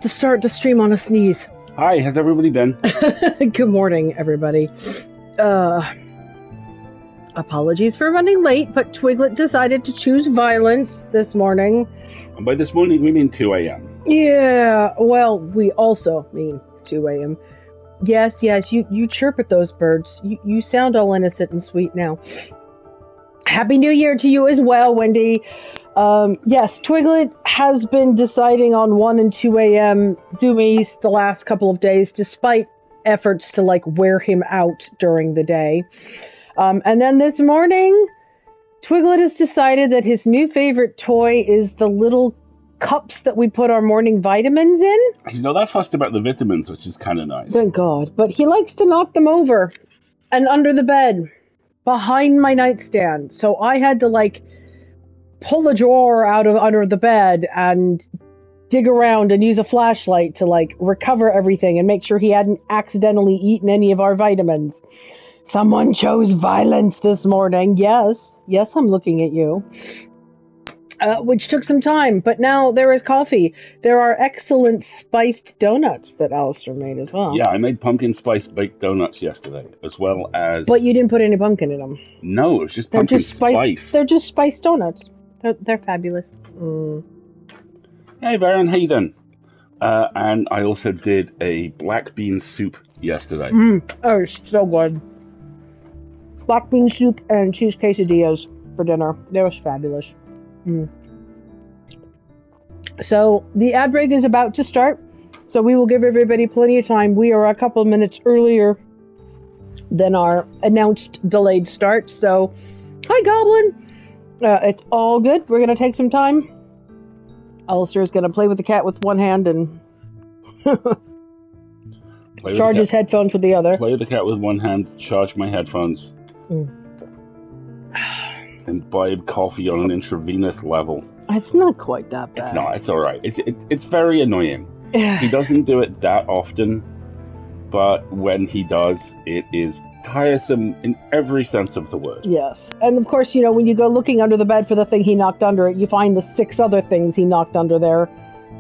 to start the stream on a sneeze. Hi, how's everybody been? Good morning, everybody. Apologies for running late, but Twiglet decided to choose violence this morning. And by this morning, we mean 2 a.m. Yeah, well, we also mean 2 a.m. Yes, you chirp at those birds. You sound all innocent and sweet now. Happy New Year to you as well, Wendy. Yes, Twiglet has been deciding on 1 and 2 a.m. zoomies the last couple of days, despite efforts to, wear him out during the day. And then this morning, Twiglet has decided that his new favorite toy is the little cups that we put our morning vitamins in. He's not that fussed about the vitamins, which is kind of nice. Thank God. But he likes to knock them over and under the bed, behind my nightstand. So I had to, pull a drawer out of under the bed and dig around and use a flashlight to, recover everything and make sure he hadn't accidentally eaten any of our vitamins. Someone chose violence this morning. Yes, I'm looking at you. Which took some time, but now there is coffee. There are excellent spiced donuts that Alistair made as well. Yeah, I made pumpkin spice baked donuts yesterday, as well as... But you didn't put any pumpkin in them. No, it was just pumpkin spice. They're just spiced donuts. They're fabulous. Mm. Hey, Baron, how you doing? And I also did a black bean soup yesterday. Oh, so good. Black bean soup and cheese quesadillas for dinner. They was fabulous. So the ad break is about to start, so we will give everybody plenty of time. We are a couple of minutes earlier than our announced delayed start, so hi Goblin. It's all good. We're gonna take some time. Alistair is gonna play with the cat with one hand and charge his headphones with the other. Play with the cat with one hand, charge my headphones. Imbibe coffee on an intravenous level. It's not quite that bad. It's not. It's all right. It's very annoying. He doesn't do it that often, but when he does, it is tiresome in every sense of the word. Yes, and of course, when you go looking under the bed for the thing he knocked under it, you find the 6 other things he knocked under there.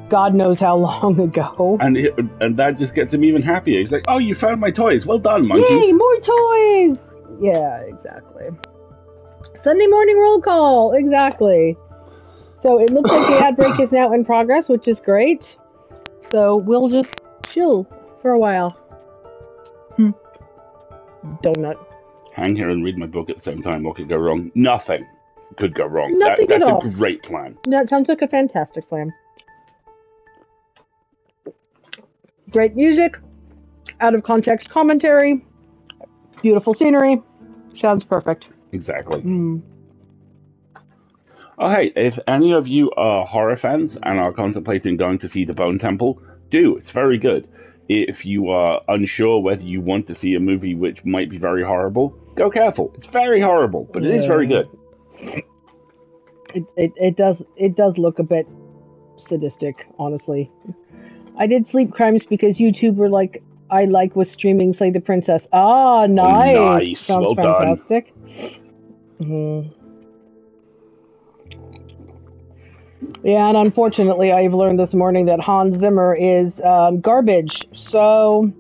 God knows how long ago. And that just gets him even happier. He's like, "Oh, you found my toys. Well done, monkeys." Yay, more toys! Yeah, exactly. Sunday morning roll call, exactly. So it looks like the ad break is now in progress, which is great. So we'll just chill for a while. Donut. Hang here and read my book at the same time. What could go wrong? Nothing could go wrong. Nothing at all. That's a great plan. That sounds like a fantastic plan. Great music, out of context commentary, beautiful scenery. Sounds perfect. Exactly. Oh, hey, if any of you are horror fans and are contemplating going to see The Bone Temple, do. It's very good. If you are unsure whether you want to see a movie which might be very horrible, go careful. It's very horrible, but it is very good. It does look a bit sadistic, honestly. I did Sleep Crimes because YouTube were like, I was streaming Slay the Princess. Ah, nice. Oh, nice. Sounds well fantastic. Done. Yeah, and unfortunately, I've learned this morning that Hans Zimmer is garbage. So,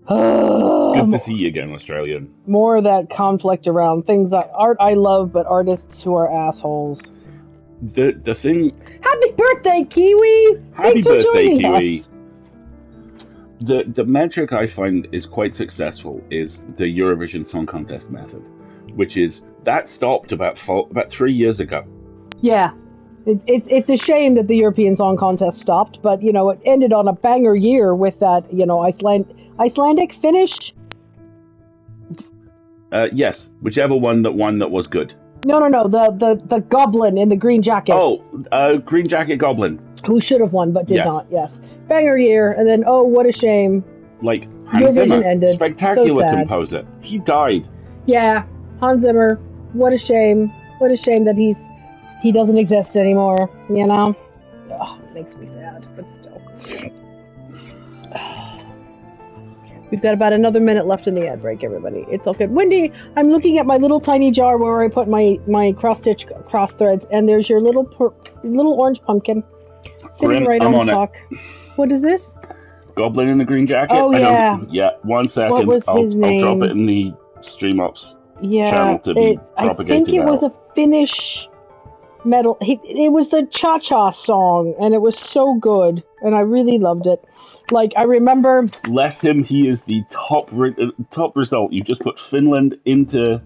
good to see you again, Australian. More of that conflict around things that art I love, but artists who are assholes. The thing. Happy birthday, Kiwi! Happy birthday, Kiwi! Us. The metric I find is quite successful is the Eurovision Song Contest method, which is that stopped about 3 years ago. Yeah. It's a shame that the European Song Contest stopped, but, it ended on a banger year with that, Icelandic, Finnish? Yes, whichever one that was good. No, the goblin in the green jacket. Oh, green jacket goblin. Who should have won, but did not, yes. Banger year, and then, oh, what a shame. Hans Zimmer, ended. spectacular so composer. He died. Yeah, Hans Zimmer, what a shame. What a shame that he doesn't exist anymore, Oh, it makes me sad, but still. We've got about another minute left in the ad break, everybody. It's all good. Wendy, I'm looking at my little tiny jar where I put my cross-stitch cross threads, and there's your little orange pumpkin sitting right on top. What is this? Goblin in the green jacket. Oh, yeah. Yeah, 1 second. What was I'll his name? drop it in the stream ops channel to be propagated. I think it was a Finnish metal. It was the Cha-Cha song, and it was so good, and I really loved it. Like, I remember... Bless him, he is the top result. You just put Finland into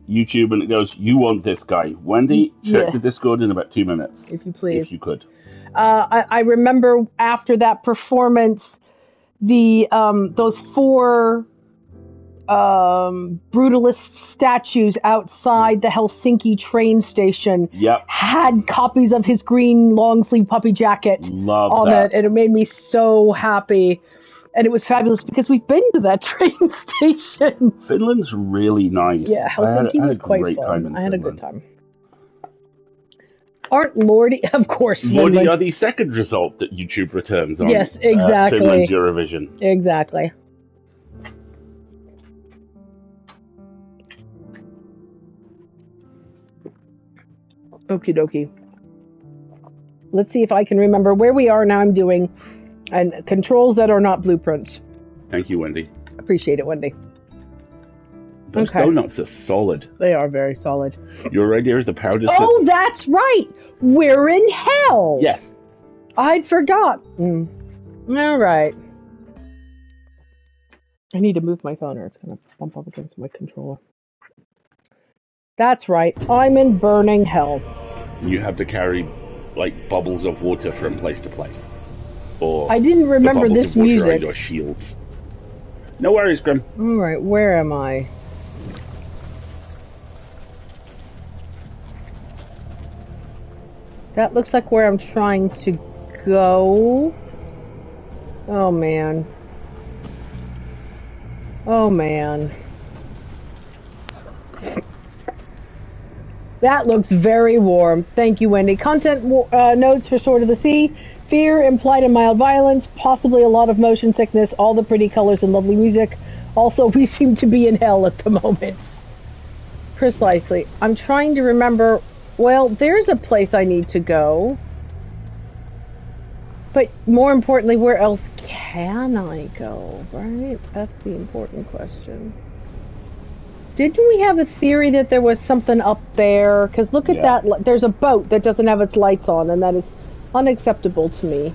YouTube, and it goes, you want this guy. Wendy, check the Discord in about 2 minutes. If you please. If you could. I remember after that performance, those 4 brutalist statues outside the Helsinki train station had copies of his green long sleeve puppy jacket on it, and it made me so happy. And it was fabulous because we've been to that train station. Finland's really nice. Yeah, Helsinki was quite fun. I had a good time. Aren't Lordy, of course. Lordy are the second result that YouTube returns on. Yes, exactly. Finland Eurovision. Exactly. Okie dokie. Let's see if I can remember where we are now. I'm doing and controls that are not blueprints. Thank you, Wendy. Appreciate it, Wendy. Those donuts are solid. They are very solid. Your idea is the powder. Oh, that's right. We're in hell. Yes. I'd forgot. All right. I need to move my phone or it's going to bump up against my controller. That's right. I'm in burning hell. You have to carry, like, bubbles of water from place to place. Or I didn't remember this music. Or shields. No worries, Grim. All right, where am I? That looks like where I'm trying to go. Oh, man. Oh, man. That looks very warm. Thank you, Wendy. Content notes for Sword of the Sea. Fear, implied and mild violence, possibly a lot of motion sickness, all the pretty colors and lovely music. Also, we seem to be in hell at the moment. Precisely. I'm trying to remember... Well, there's a place I need to go. But more importantly, where else can I go, right? That's the important question. Didn't we have a theory that there was something up there? Because look at that. There's a boat that doesn't have its lights on, and that is unacceptable to me.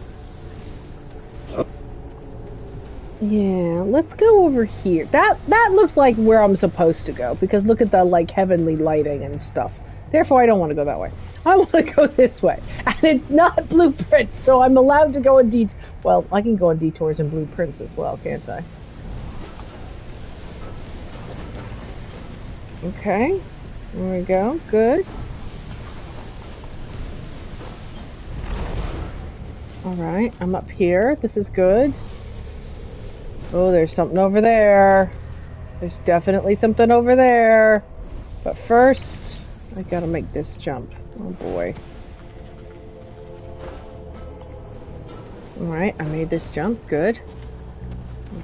Yeah, let's go over here. That looks like where I'm supposed to go, because look at the, like, heavenly lighting and stuff. Therefore, I don't want to go that way. I want to go this way. And it's not blueprints, so I'm allowed to go on detours. Well, I can go on detours and blueprints as well, can't I? Okay. There we go. Good. Alright, I'm up here. This is good. Oh, there's something over there. There's definitely something over there. But first... I gotta make this jump. Oh boy. Alright, I made this jump. Good.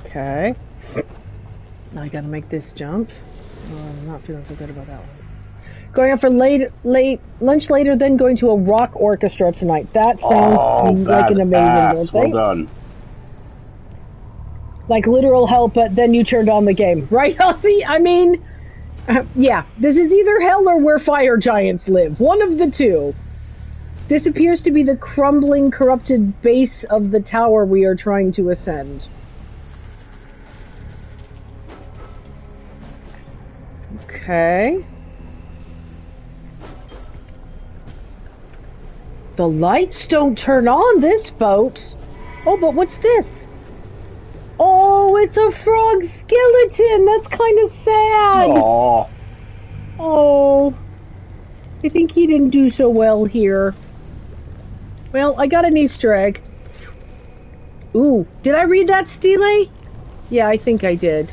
Okay. Now I gotta make this jump. Oh, I'm not feeling so good about that one. Going out for lunch later, then going to a rock orchestra tonight. That sounds like an amazing well done. Like literal hell, but then you turned on the game. Right, Elsie? I mean... yeah, this is either hell or where fire giants live. One of the two. This appears to be the crumbling, corrupted base of the tower we are trying to ascend. Okay. The lights don't turn on this boat. Oh, but what's this? Oh, it's a frog skeleton. That's kind of sad. Aww. Oh. I think he didn't do so well here. Well, I got an Easter egg. Ooh, did I read that, Stile? Yeah, I think I did.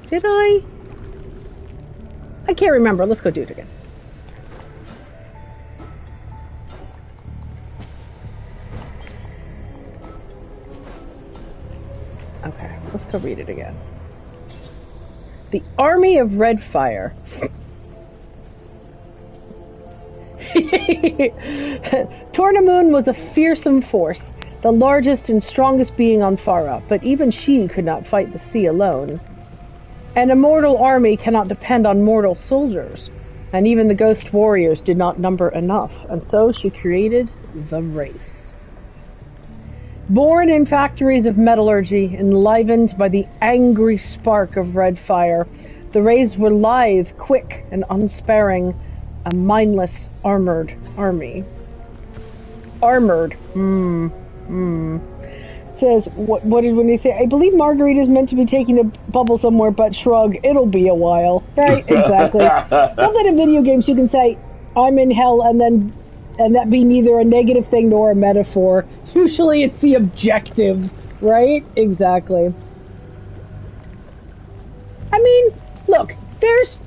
Did I? I can't remember. Let's go do it again. Okay, let's go read it again. The Army of Red Fire. Tornamoon was a fearsome force, the largest and strongest being on Farah, but even she could not fight the sea alone. An immortal army cannot depend on mortal soldiers, and even the ghost warriors did not number enough, and so she created the race. Born in factories of metallurgy, enlivened by the angry spark of red fire, the rays were lithe, quick, and unsparing, a mindless, armored army. Armored. Says, what did when he say? I believe Marguerite is meant to be taking a bubble somewhere, but shrug, it'll be a while. Right, exactly. Not that in video games you can say, I'm in hell, and that be neither a negative thing nor a metaphor. Usually it's the objective, right? Exactly. I mean, look, there's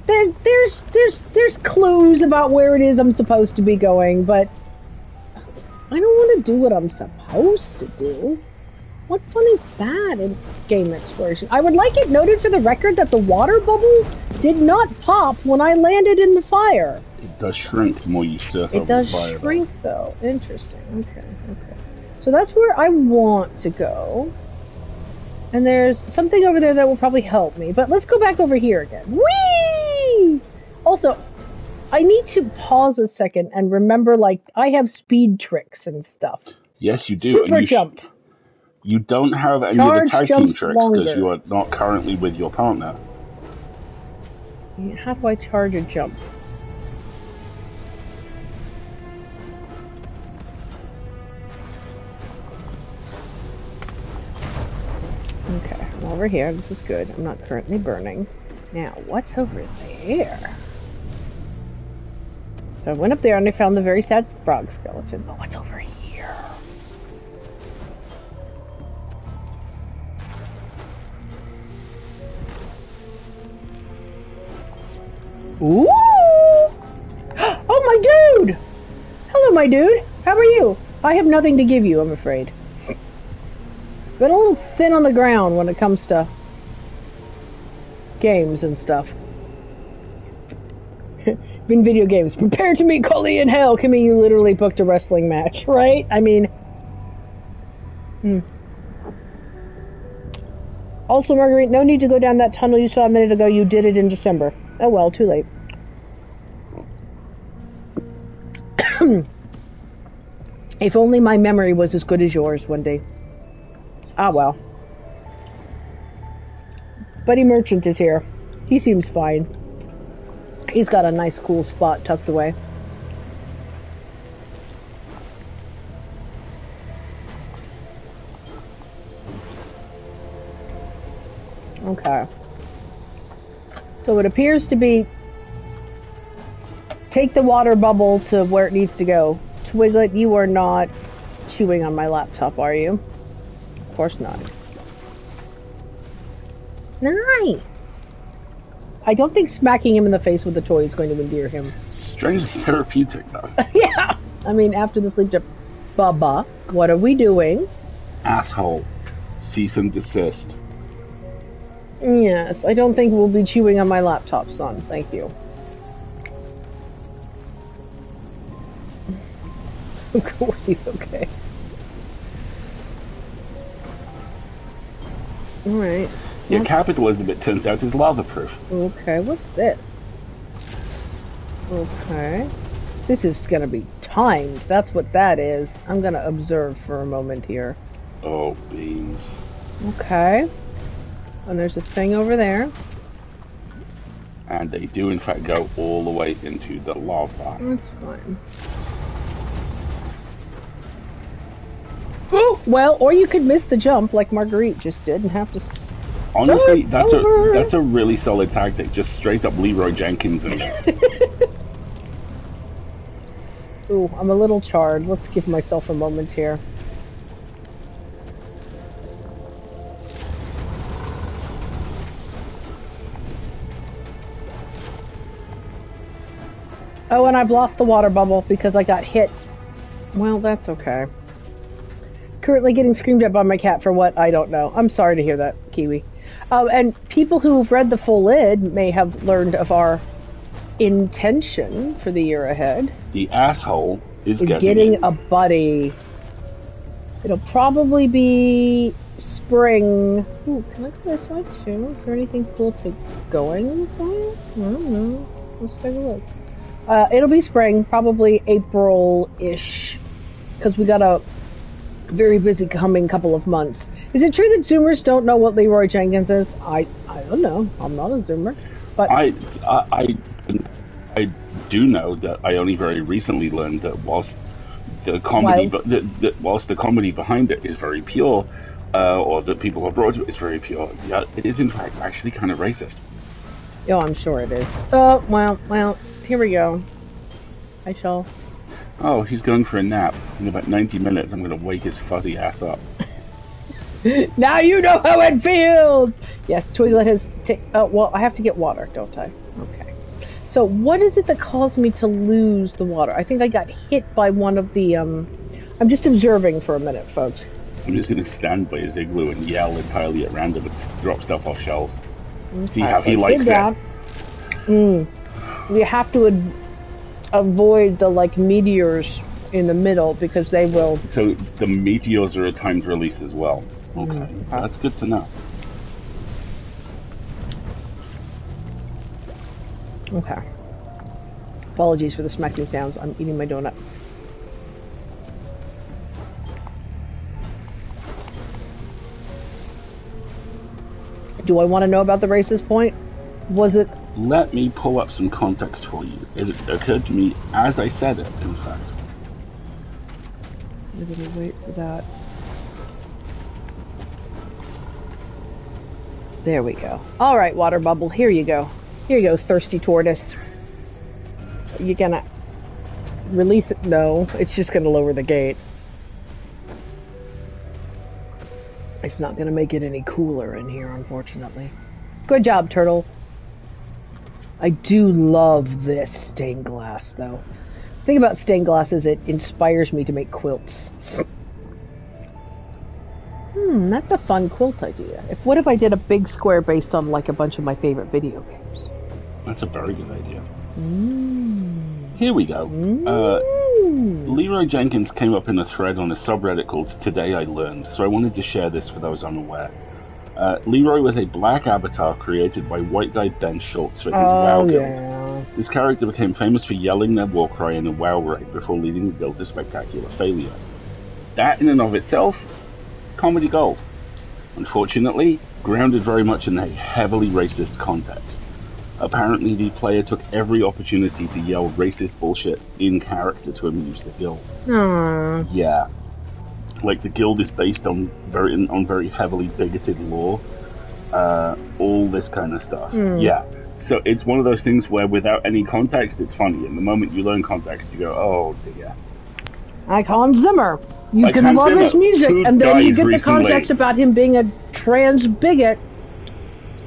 clues about where it is I'm supposed to be going, but I don't want to do what I'm supposed to do. What fun is that in game exploration? I would like it noted for the record that the water bubble did not pop when I landed in the fire. It does shrink the more you surf over the fire. It does shrink, though. Interesting. Okay. So that's where I want to go. And there's something over there that will probably help me. But let's go back over here again. Whee! Also, I need to pause a second and remember, like, I have speed tricks and stuff. Yes, you do. Super jump. You don't have any of the tag team tricks because you are not currently with your partner. How do I charge a jump? Okay, I'm over here. This is good. I'm not currently burning. Now, what's over there? So I went up there and I found the very sad frog skeleton. But what's over here? Ooh! Oh, my dude! Hello, my dude. How are you? I have nothing to give you, I'm afraid. Been a little thin on the ground when it comes to games and stuff. In video games. Prepare to meet Cully in hell. Kimmy, you literally booked a wrestling match, right? I mean... Also, Marguerite, no need to go down that tunnel you saw a minute ago. You did it in December. Oh well, too late. If only my memory was as good as yours one day. Ah well. Buddy Merchant is here. He seems fine. He's got a nice cool spot tucked away. Okay. So it appears to be take the water bubble to where it needs to go. Twiglet, you are not chewing on my laptop, are you? Of course not. Nice! I don't think smacking him in the face with the toy is going to endear him. Strangely therapeutic, though. Yeah! I mean, after the sleep trip. Bubba, what are we doing? Asshole. Cease and desist. Yes, I don't think we'll be chewing on my laptop, son. Thank you. Of course he's okay. Alright. Your capitalism, it turns out, is lava-proof. Okay, what's this? Okay. This is gonna be timed. That's what that is. I'm gonna observe for a moment here. Oh, beans. Okay. And there's a thing over there. And they do, in fact, go all the way into the lava. That's fine. Oh, well, or you could miss the jump like Marguerite just did and have to... Honestly, that's a really solid tactic. Just straight up Leroy Jenkins in there. Ooh, I'm a little charred. Let's give myself a moment here. Oh, and I've lost the water bubble because I got hit. Well, that's okay. Currently getting screamed at by my cat for what? I don't know. I'm sorry to hear that, Kiwi. And people who've read the full lid may have learned of our intention for the year ahead. The asshole is getting a buddy. It'll probably be spring. Ooh, can I go this way too? Is there anything cool to going with that? I don't know. Let's take a look. It'll be spring, probably April-ish, because we got a very busy coming couple of months. Is it true that Zoomers don't know what Leroy Jenkins is? I don't know. I'm not a Zoomer, but I do know that I only very recently learned that whilst the comedy behind it is very pure, or that people are brought to it is very pure, yeah, it is in fact actually kind of racist. Oh, I'm sure it is. Oh, well, here we go. I shall. Oh, he's going for a nap. In about 90 minutes, I'm going to wake his fuzzy ass up. Now you know how it feels! Yes, Twiglet has... well, I have to get water, don't I? Okay. So, what is it that caused me to lose the water? I think I got hit by one of the, I'm just observing for a minute, folks. I'm just going to stand by his igloo and yell entirely at random and drop stuff off shelves. See how he likes that. We have to avoid the, meteors in the middle, because they will... So, the meteors are a timed release as well. Okay, that's good to know. Okay. Apologies for the smacking sounds. I'm eating my donut. Do I want to know about the racist point? Was it... Let me pull up some context for you. It occurred to me as I said it, in fact. I'm going to wait for that. There we go. All right, water bubble. Here you go. Here you go, thirsty tortoise. You gonna release it? No, it's just gonna lower the gate. It's not gonna make it any cooler in here, unfortunately. Good job, turtle. I do love this stained glass, though. The thing about stained glass is it inspires me to make quilts. That's a fun quilt idea. What if I did a big square based on, a bunch of my favorite video games? That's a very good idea. Here we go. Leroy Jenkins came up in a thread on a subreddit called Today I Learned, so I wanted to share this for those unaware. Leroy was a black avatar created by white guy Ben Schultz for his WoW guild. Yeah. This character became famous for yelling their war cry in a WoW raid before leading the guild to spectacular failure. That in and of itself, comedy gold. Unfortunately, grounded very much in a heavily racist context. Apparently, the player took every opportunity to yell racist bullshit in character to amuse the guild. Aww. Yeah. The guild is based on very heavily bigoted lore. All this kind of stuff. Yeah. So it's one of those things where without any context, it's funny. And the moment you learn context, you go, oh dear. Hans Zimmer. You can love his music, and then you get the context about him being a trans bigot,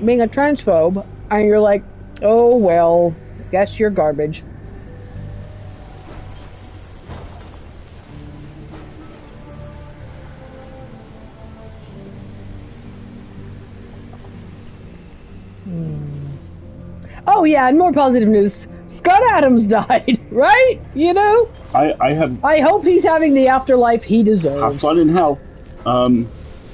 being a transphobe, and you're like, oh well, guess you're garbage. Oh yeah, and more positive news. Scott Adams died, right? You know? I hope he's having the afterlife he deserves. Have fun in hell.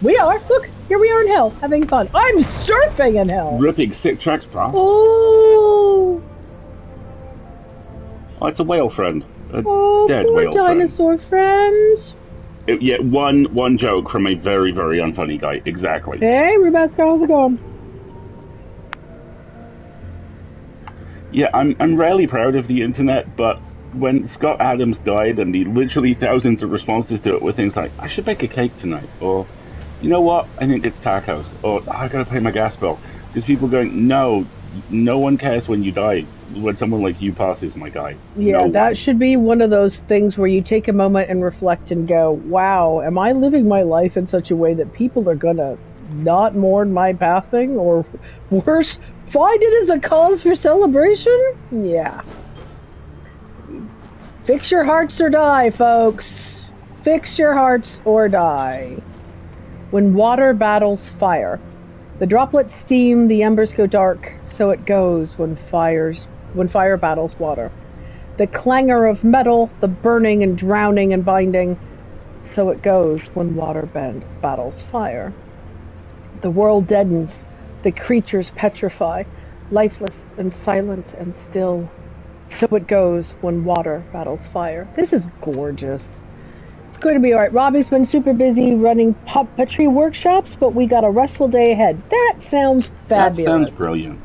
We are. Look, here we are in hell, having fun. I'm surfing in hell. Ripping sick tracks, bro. Oh, it's a whale friend. A dead poor whale dinosaur friend. Yeah, one joke from a very, very unfunny guy. Exactly. Hey, Rebecca, how's it going? Yeah, I'm rarely proud of the internet, but when Scott Adams died and the literally thousands of responses to it were things like, I should bake a cake tonight, or, you know what, I think it's tacos, or I gotta pay my gas bill. There's people going, no one cares when you die, when someone like you passes, my guy. Yeah, that should be one of those things where you take a moment and reflect and go, wow, am I living my life in such a way that people are gonna not mourn my passing, or worse, find it as a cause for celebration? Yeah. Fix your hearts or die, folks. Fix your hearts or die. When water battles fire, the droplets steam, the embers go dark, so it goes when fire battles water. The clangor of metal, the burning and drowning and binding. So it goes when water battles fire. The world deadens, the creatures petrify, lifeless and silent and still. So it goes when water battles fire. This is gorgeous. It's going to be alright. Robbie's been super busy running puppetry workshops, but we got a restful day ahead. That sounds fabulous. That sounds brilliant.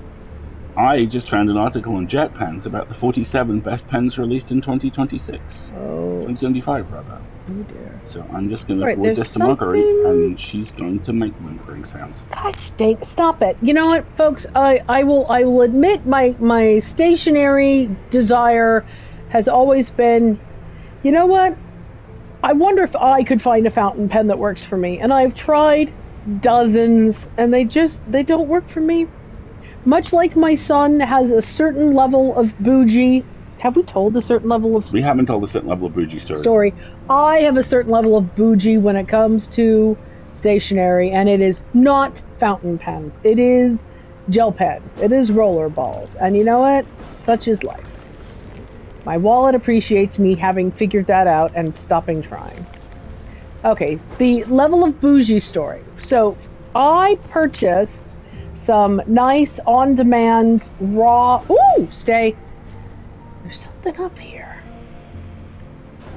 I just found an article on jet pens about the 47 best pens released in 2026. Oh. 2025, rather. Oh dear. So I'm just going to forward this to Marguerite, and she's going to make whimpering sounds. God, stop it. You know what, folks? I will admit my stationary desire has always been, you know what? I wonder if I could find a fountain pen that works for me. And I've tried dozens, and they don't work for me. Much like my son has a certain level of bougie. Have we told a certain level of... We haven't told a certain level of bougie story. I have a certain level of bougie when it comes to stationery, and it is not fountain pens. It is gel pens. It is roller balls. And you know what? Such is life. My wallet appreciates me having figured that out and stopping trying. Okay, the level of bougie story. So, I purchased some nice on-demand raw... Ooh, stay. There's something up here.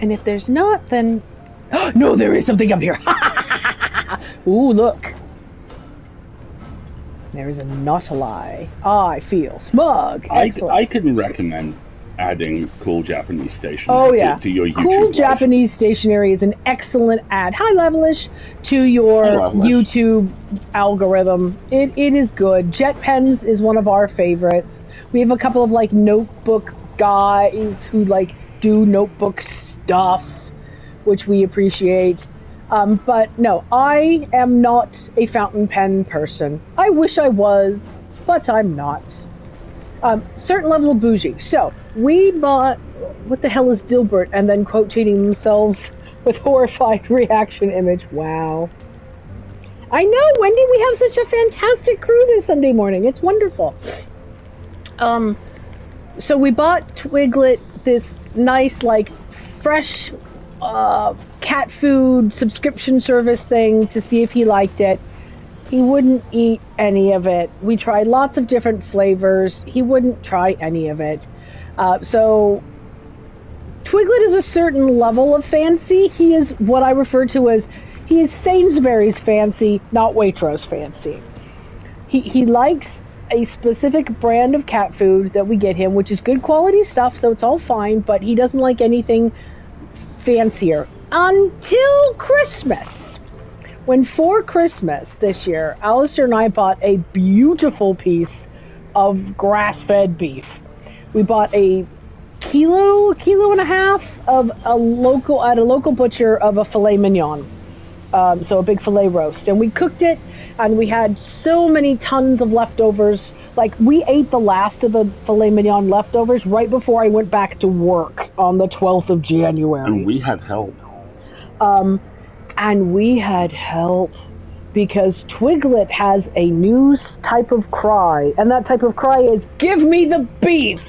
And if there's not, then... No, there is something up here. Ooh, look. There is a nautili. I feel smug. I can recommend adding cool Japanese stationery to your YouTube Cool life. Japanese stationery is an excellent add. High levelish to your YouTube algorithm. It is good. Jet pens is one of our favorites. We have a couple of like notebook guys who like do notebook stuff, which we appreciate. But no, I am not a fountain pen person. I wish I was, but I'm not. Certain level of bougie. So, we bought, what the hell is Dilbert? And then quote tweeting themselves with horrified reaction image. Wow. I know, Wendy, we have such a fantastic crew this Sunday morning. It's wonderful. So we bought Twiglet this nice, like, fresh cat food subscription service thing to see if he liked it. He wouldn't eat any of it. We tried lots of different flavors. He wouldn't try any of it. So Twiglet is a certain level of fancy. He is what I refer to as, he is Sainsbury's fancy, not Waitrose fancy. He likes a specific brand of cat food that we get him, which is good quality stuff, so it's all fine, but he doesn't like anything fancier. Until Christmas. When for Christmas this year, Alistair and I bought a beautiful piece of grass-fed beef. We bought a kilo and a half of at a local butcher of a filet mignon. So a big filet roast. And we cooked it, and we had so many tons of leftovers. Like, we ate the last of the filet mignon leftovers right before I went back to work on the 12th of January. And we had help. And we had help because Twiglet has a new type of cry, and that type of cry is, give me the beef!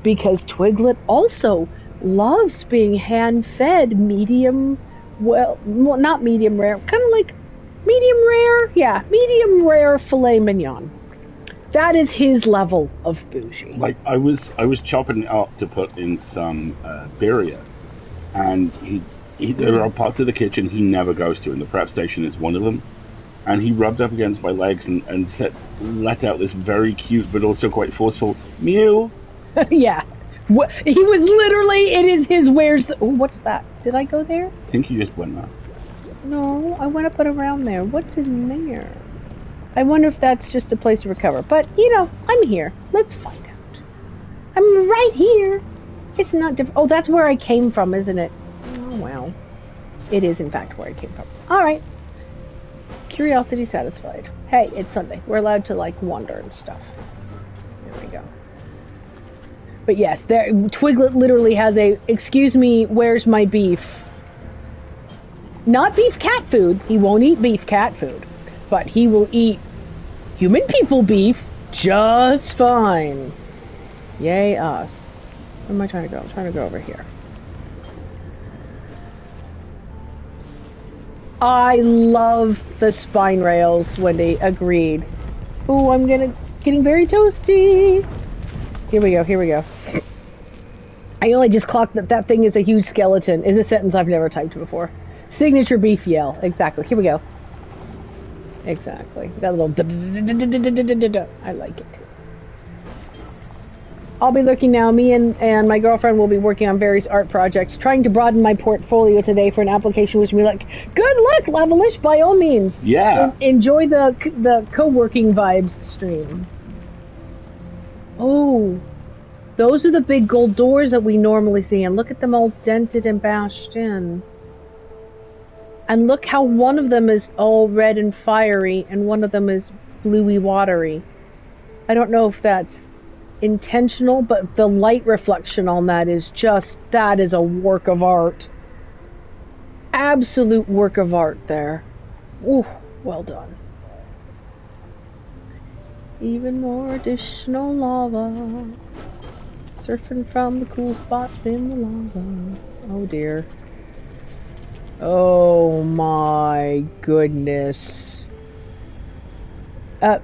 Because Twiglet also loves being hand-fed medium, well, not medium rare, kind of like medium rare? Yeah, medium rare filet mignon. That is his level of bougie. Like, I was chopping it up to put in some birria, and there are parts of the kitchen he never goes to, and the prep station is one of them. And he rubbed up against my legs and let out this very cute but also quite forceful mew. Yeah. He was literally, it is his where's the... Oh, what's that? Did I go there? I think you just went there. No, I went up and around there. What's in there? I wonder if that's just a place to recover. But, you know, I'm here. Let's find out. I'm right here. It's not different. Oh, that's where I came from, isn't it? Oh, well. It is, in fact, where I came from. All right. Curiosity satisfied. Hey, it's Sunday. We're allowed to, like, wander and stuff. There we go. But yes, Twiglet literally has a, excuse me, where's my beef? Not beef cat food. He won't eat beef cat food. But he will eat human people beef just fine. Yay us. Where am I trying to go? I'm trying to go over here. I love the spine rails, Wendy. Agreed. Ooh, I'm getting very toasty. Here we go, here we go. I only just clocked that thing is a huge skeleton. Is a sentence I've never typed before. Signature beef yell. Exactly. Here we go. Exactly. That little I like it. I'll be looking now. Me and my girlfriend will be working on various art projects, trying to broaden my portfolio today for an application which we like. Good luck, Lavalish, by all means. Yeah. Enjoy the co-working vibes stream. Oh, those are the big gold doors that we normally see, and look at them all dented and bashed in. And look how one of them is all red and fiery, and one of them is bluey watery. I don't know if that's intentional, but the light reflection on that is a work of art. Absolute work of art there. Ooh, well done. Even more additional lava. Surfing from the cool spots in the lava. Oh dear. Oh my goodness.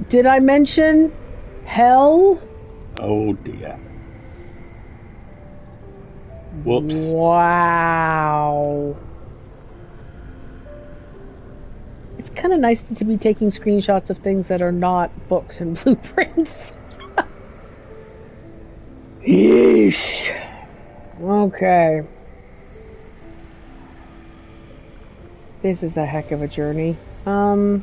Did I mention hell? Oh dear. Whoops. Wow. It's kind of nice to be taking screenshots of things that are not books and blueprints. Yeesh. Okay. This is a heck of a journey. Alright,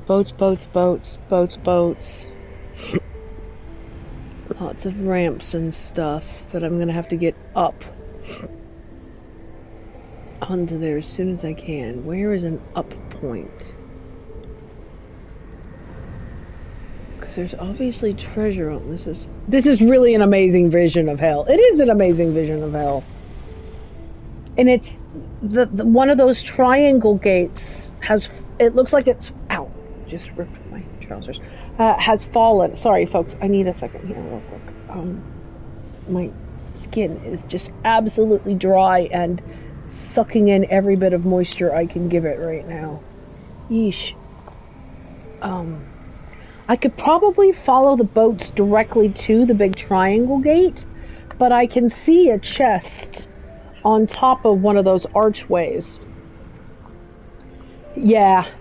boats. Lots of ramps and stuff, but I'm gonna have to get up onto there as soon as I can. Where is an up point? Because there's obviously treasure on this. This is really an amazing vision of hell. It is an amazing vision of hell. And it's the one of those triangle gates has, it looks like it's, ow, just ripped my trousers, has fallen. Sorry folks, I need a second here real quick. My skin is just absolutely dry and sucking in every bit of moisture I can give it right now. Yeesh. I could probably follow the boats directly to the big triangle gate, but I can see a chest on top of one of those archways. Yeah,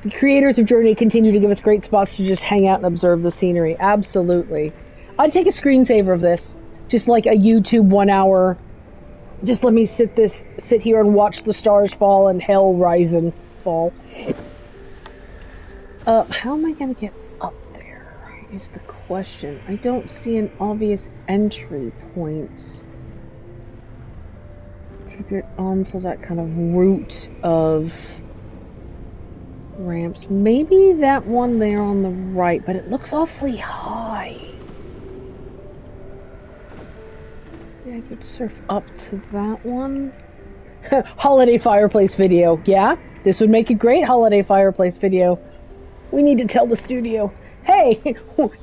the creators of Journey continue to give us great spots to just hang out and observe the scenery. Absolutely. I'd take a screensaver of this. Just like a YouTube 1 hour. Just let me sit here and watch the stars fall and hell rise and fall. How am I gonna get up there is the question. I don't see an obvious entry point to get onto that kind of route of ramps. Maybe that one there on the right, but it looks awfully high. Yeah, I could surf up to that one. Holiday fireplace video. Yeah, this would make a great holiday fireplace video. We need to tell the studio, hey,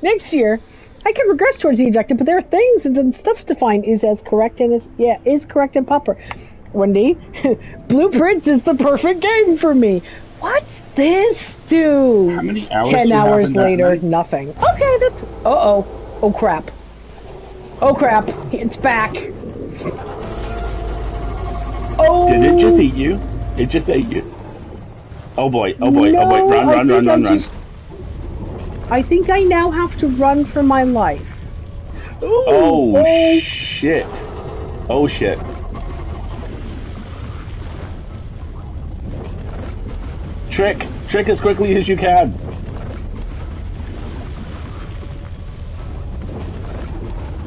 next year I can regress towards the objective, but there are things and stuff's defined is correct and proper. Wendy, Blueprints is the perfect game for me. What's this do? How many hours? 10 hours later, nothing. Okay, that's oh crap. Oh crap, it's back. Oh, did it just eat you? It just ate you. Oh boy, run. I think I now have to run for my life. Ooh, oh shit. Oh shit. Trick as quickly as you can.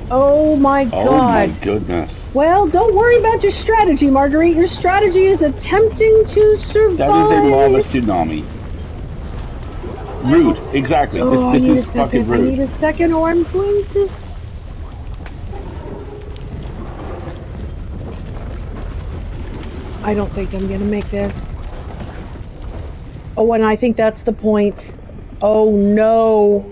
Oh my god. Oh my goodness. Well, don't worry about your strategy, Marguerite. Your strategy is attempting to survive. That is a lava tsunami. Rude, exactly. Oh, this is fucking rude. I need a second or I'm going to... I don't think I'm gonna make this. Oh, and I think that's the point. Oh no.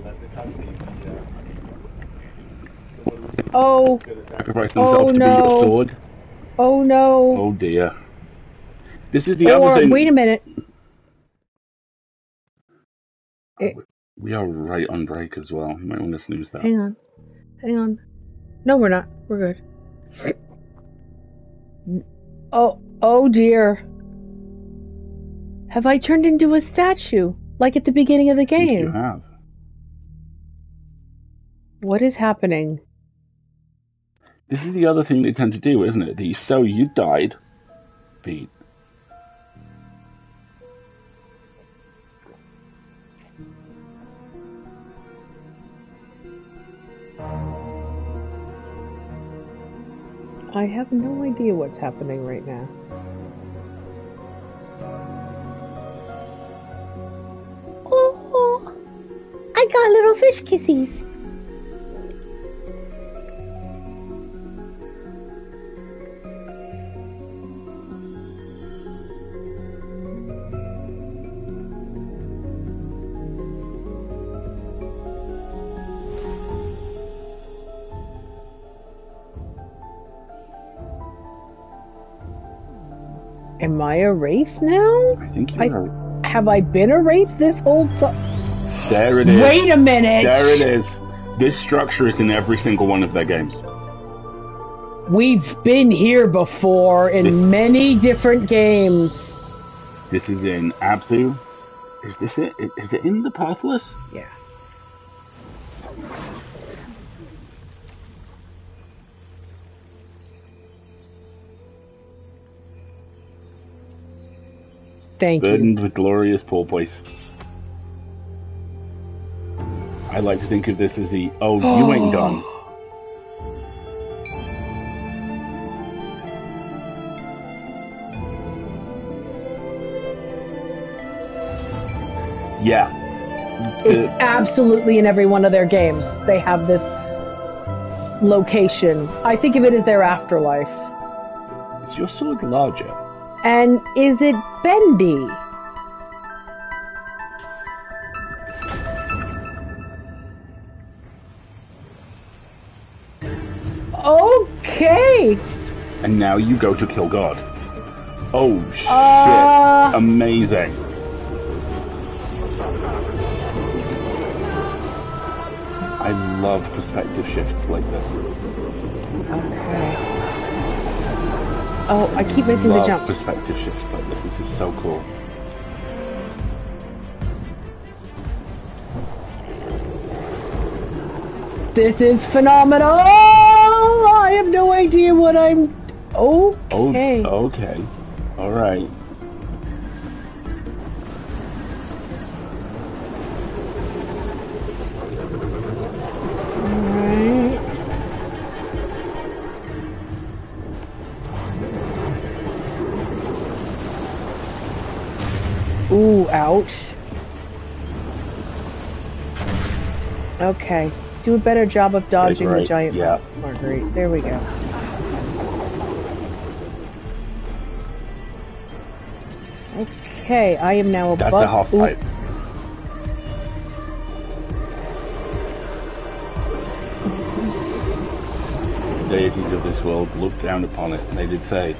Oh. Sacrifice Oh themselves to be your no. sword. Oh no. Oh dear. This is the other thing. Wait a minute. We are right on break as well. You might want to snooze that. Hang on. No, we're not. We're good. Oh dear. Have I turned into a statue? Like at the beginning of the game? I think you have. What is happening? This is the other thing they tend to do, isn't it? So you died. Beat. I have no idea what's happening right now. Oh, I got little fish kissies. Am I a wraith now? I think you're Have I been a wraith this whole time? There it is. Wait a minute! There it is. This structure is in every single one of their games. We've been here before in many different games. This is in Abzu. Is this it? Is it in the Pathless? Yeah. Thank you. Burdened with glorious porpoise. I like to think of this as the, you ain't done. Yeah. It's absolutely in every one of their games. They have this location. I think of it as their afterlife. Is your sword larger? And is it bendy? Okay. And now you go to kill God. Oh shit. Amazing. I love perspective shifts like this. Okay. Oh, I keep missing the jumps. Perspective shifts like this. This is so cool. This is phenomenal! I have no idea what I'm... Okay. Oh, okay. Alright. Ooh, ouch. Okay. Do a better job of dodging the giant Marguerite. There we go. Okay, I am now above... That's a half pipe. The deities of this world looked down upon it, and they did say,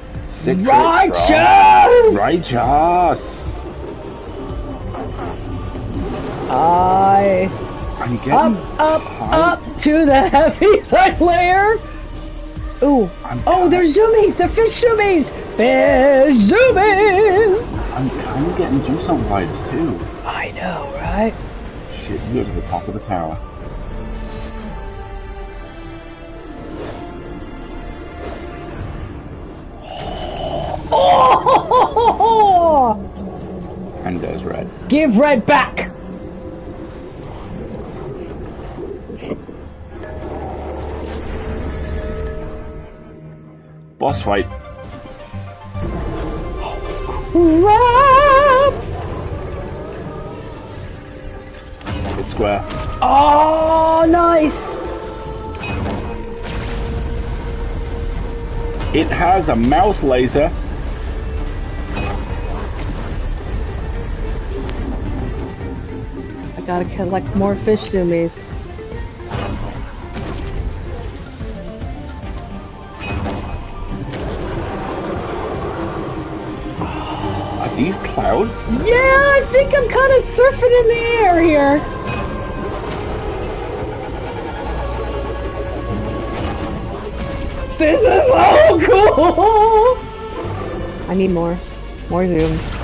Righteous! Righteous! I'm getting up to the heavy side layer. Ooh. There's zoomies. The fish zoomies. Fish zoomies. I'm kind of getting juice on vibes too. I know, right? Shit, you go to the top of the tower. Oh! And there's red. Give red back. Boss fight. It's square. Oh, nice. It has a mouse laser. I gotta collect more fish zoomies. Are these clouds? Yeah, I think I'm kind of surfing in the air here. This is so cool! I need more zooms.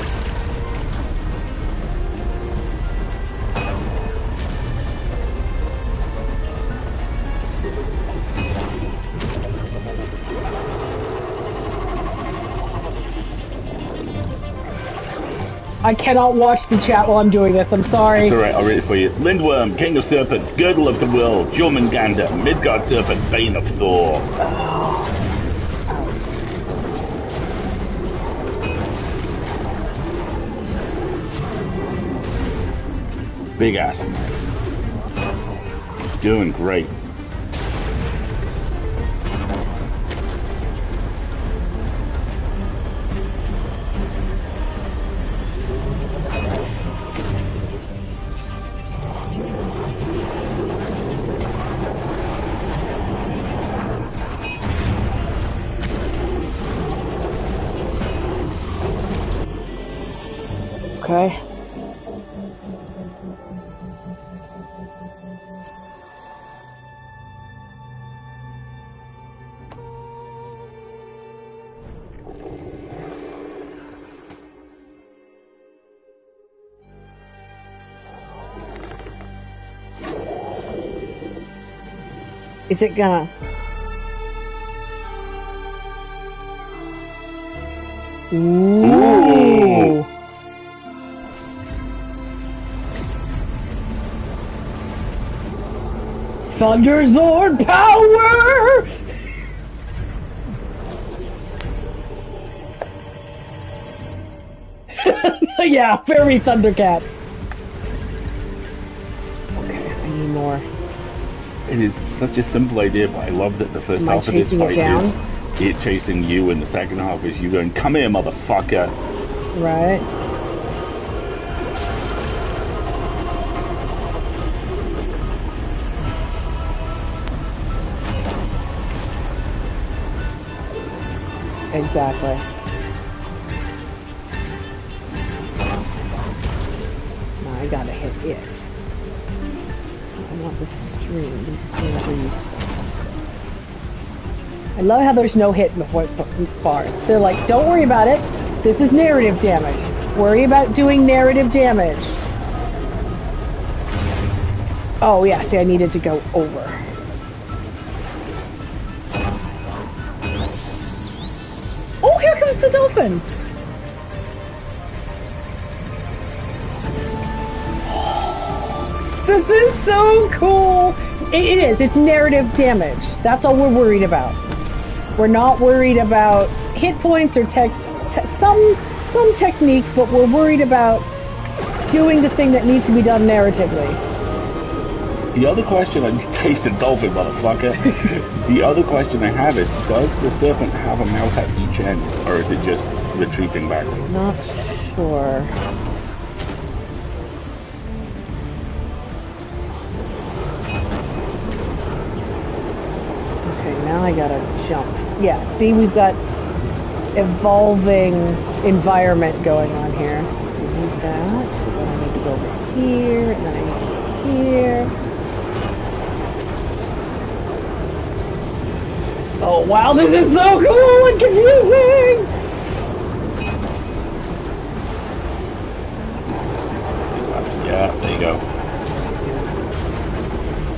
I cannot watch the chat while I'm doing this, I'm sorry. It's alright, I'll read it for you. Lindworm, King of Serpents, Girdle of the Will, Jormungandr, Midgard Serpent, Bane of Thor. Big ass. Doing great. Okay. Is it gonna? Ooh. Thunder Zord power! Yeah, fairy Thundercat. Okay, I need more. It is such a simple idea, but I love that the first half of this fight is it chasing you, and the second half is you going, "Come here, motherfucker!" Right. Exactly. Now I gotta hit it. I want this stream. These streams are useful. I love how there's no hit in the bars. They're like, don't worry about it. This is narrative damage. Worry about doing narrative damage. Oh yeah, see, I needed to go over. Oh, here comes the dolphin! This is so cool! It is. It's narrative damage. That's all we're worried about. We're not worried about hit points or some techniques, but we're worried about doing the thing that needs to be done narratively. The other question, I tasted dolphin, motherfucker. The other question I have is, does the serpent have a mouth at each end, or is it just retreating backwards? Not sure. Okay, now I gotta jump. Yeah, see, we've got evolving environment going on here. We need that, then I need to go over here, and then I need to go here. Oh wow, this is so cool and confusing! Yeah, there you go.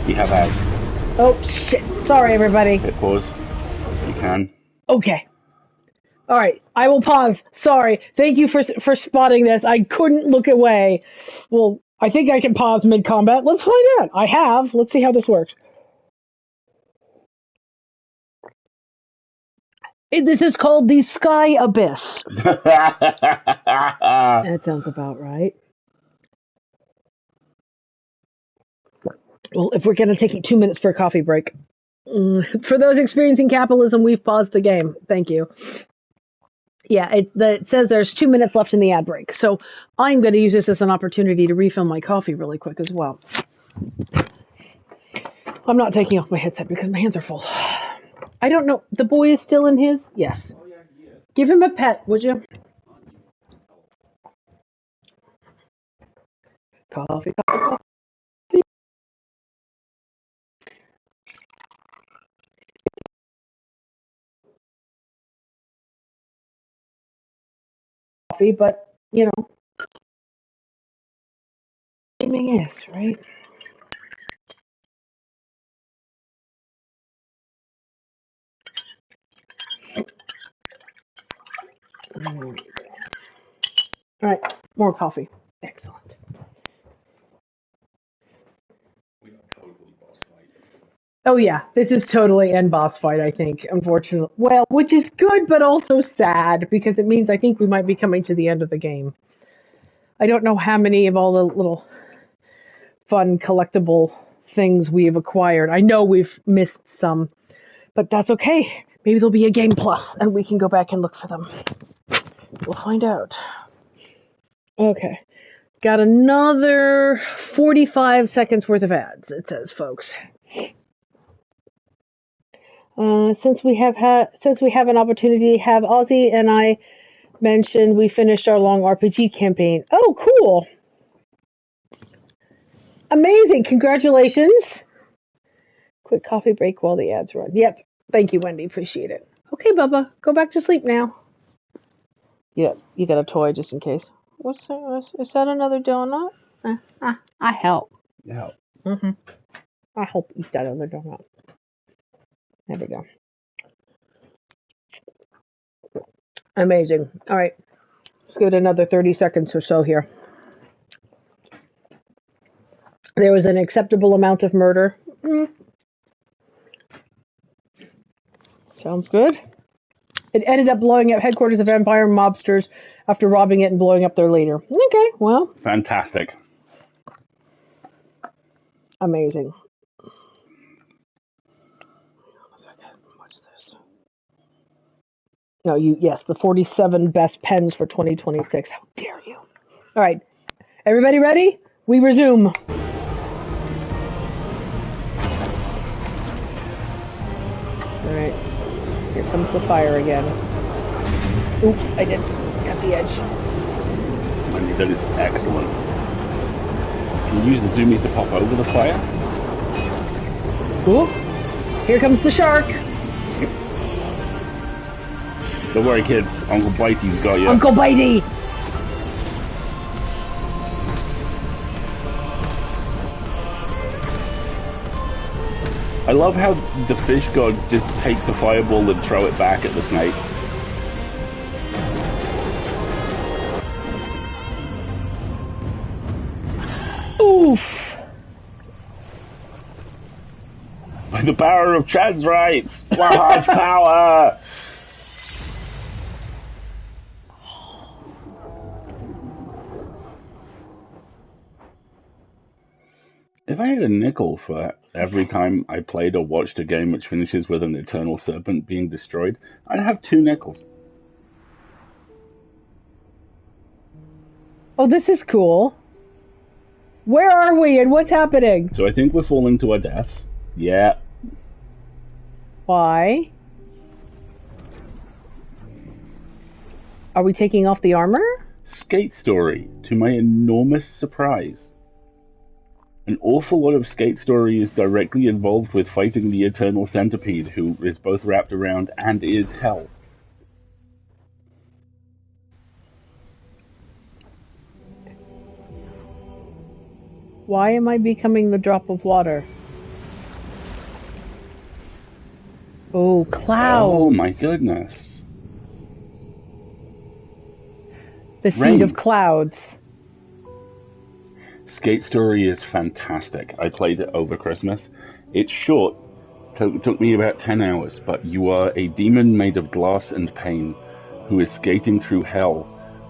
You have ads. Oh shit, sorry everybody. Hit pause. You can. Okay. Alright, I will pause. Sorry. Thank you for spotting this. I couldn't look away. Well, I think I can pause mid-combat. Let's find out. I have. Let's see how this works. This is called the Sky Abyss. That sounds about right. Well, if we're going to take 2 minutes for a coffee break. For those experiencing capitalism, we've paused the game. Thank you. Yeah, it says there's 2 minutes left in the ad break. So I'm going to use this as an opportunity to refill my coffee really quick as well. I'm not taking off my headset because my hands are full. I don't know. The boy is still in his? Yes. Give him a pet, would you? Coffee. Coffee, but, you know, gaming is, right? All right, more coffee. Excellent. Oh yeah, this is totally end boss fight, I think, unfortunately. Well, which is good, but also sad, because it means I think we might be coming to the end of the game. I don't know how many of all the little fun collectible things we've acquired. I know we've missed some, but that's okay. Maybe there'll be a game plus, and we can go back and look for them. We'll find out. Okay. Got another 45 seconds worth of ads, it says, folks. Since we have an opportunity to have Ozzy and I mentioned we finished our long RPG campaign. Oh, cool. Amazing. Congratulations. Quick coffee break while the ads run. Yep. Thank you, Wendy. Appreciate it. Okay, Bubba. Go back to sleep now. Yep. You got a toy just in case. What's that? Is that another donut? I help. Yeah. Mm-hmm. I help eat that other donut. There we go. Amazing. All right. Let's give it another 30 seconds or so here. There was an acceptable amount of murder. Sounds good. It ended up blowing up headquarters of vampire mobsters after robbing it and blowing up their leader. Okay, well. Fantastic. Amazing. What's this? No, yes, the 47 best pens for 2026. How dare you? All right. Everybody ready? We resume. All right. Here comes the fire again. Oops, I did got the edge. I mean, that is excellent. Can you use the zoomies to pop over the fire? Cool. Here comes the shark. Don't worry, kids. Uncle Bitey's got you. Uncle Bitey! I love how the fish gods just take the fireball and throw it back at the snake. Oof! By the power of trans rights! Large power! If I had a nickel for every time I played or watched a game which finishes with an eternal serpent being destroyed, I'd have 2 nickels. Oh, this is cool. Where are we and what's happening? So I think we're falling to our deaths. Yeah. Why? Are we taking off the armor? Skate Story, to my enormous surprise. An awful lot of Skate Story is directly involved with fighting the Eternal Centipede, who is both wrapped around and is hell. Why am I becoming the drop of water? Oh, cloud. Oh my goodness. The seed of clouds. Skate Story is fantastic. I played it over Christmas. It's short. Took me about 10 hours, but you are a demon made of glass and pain who is skating through hell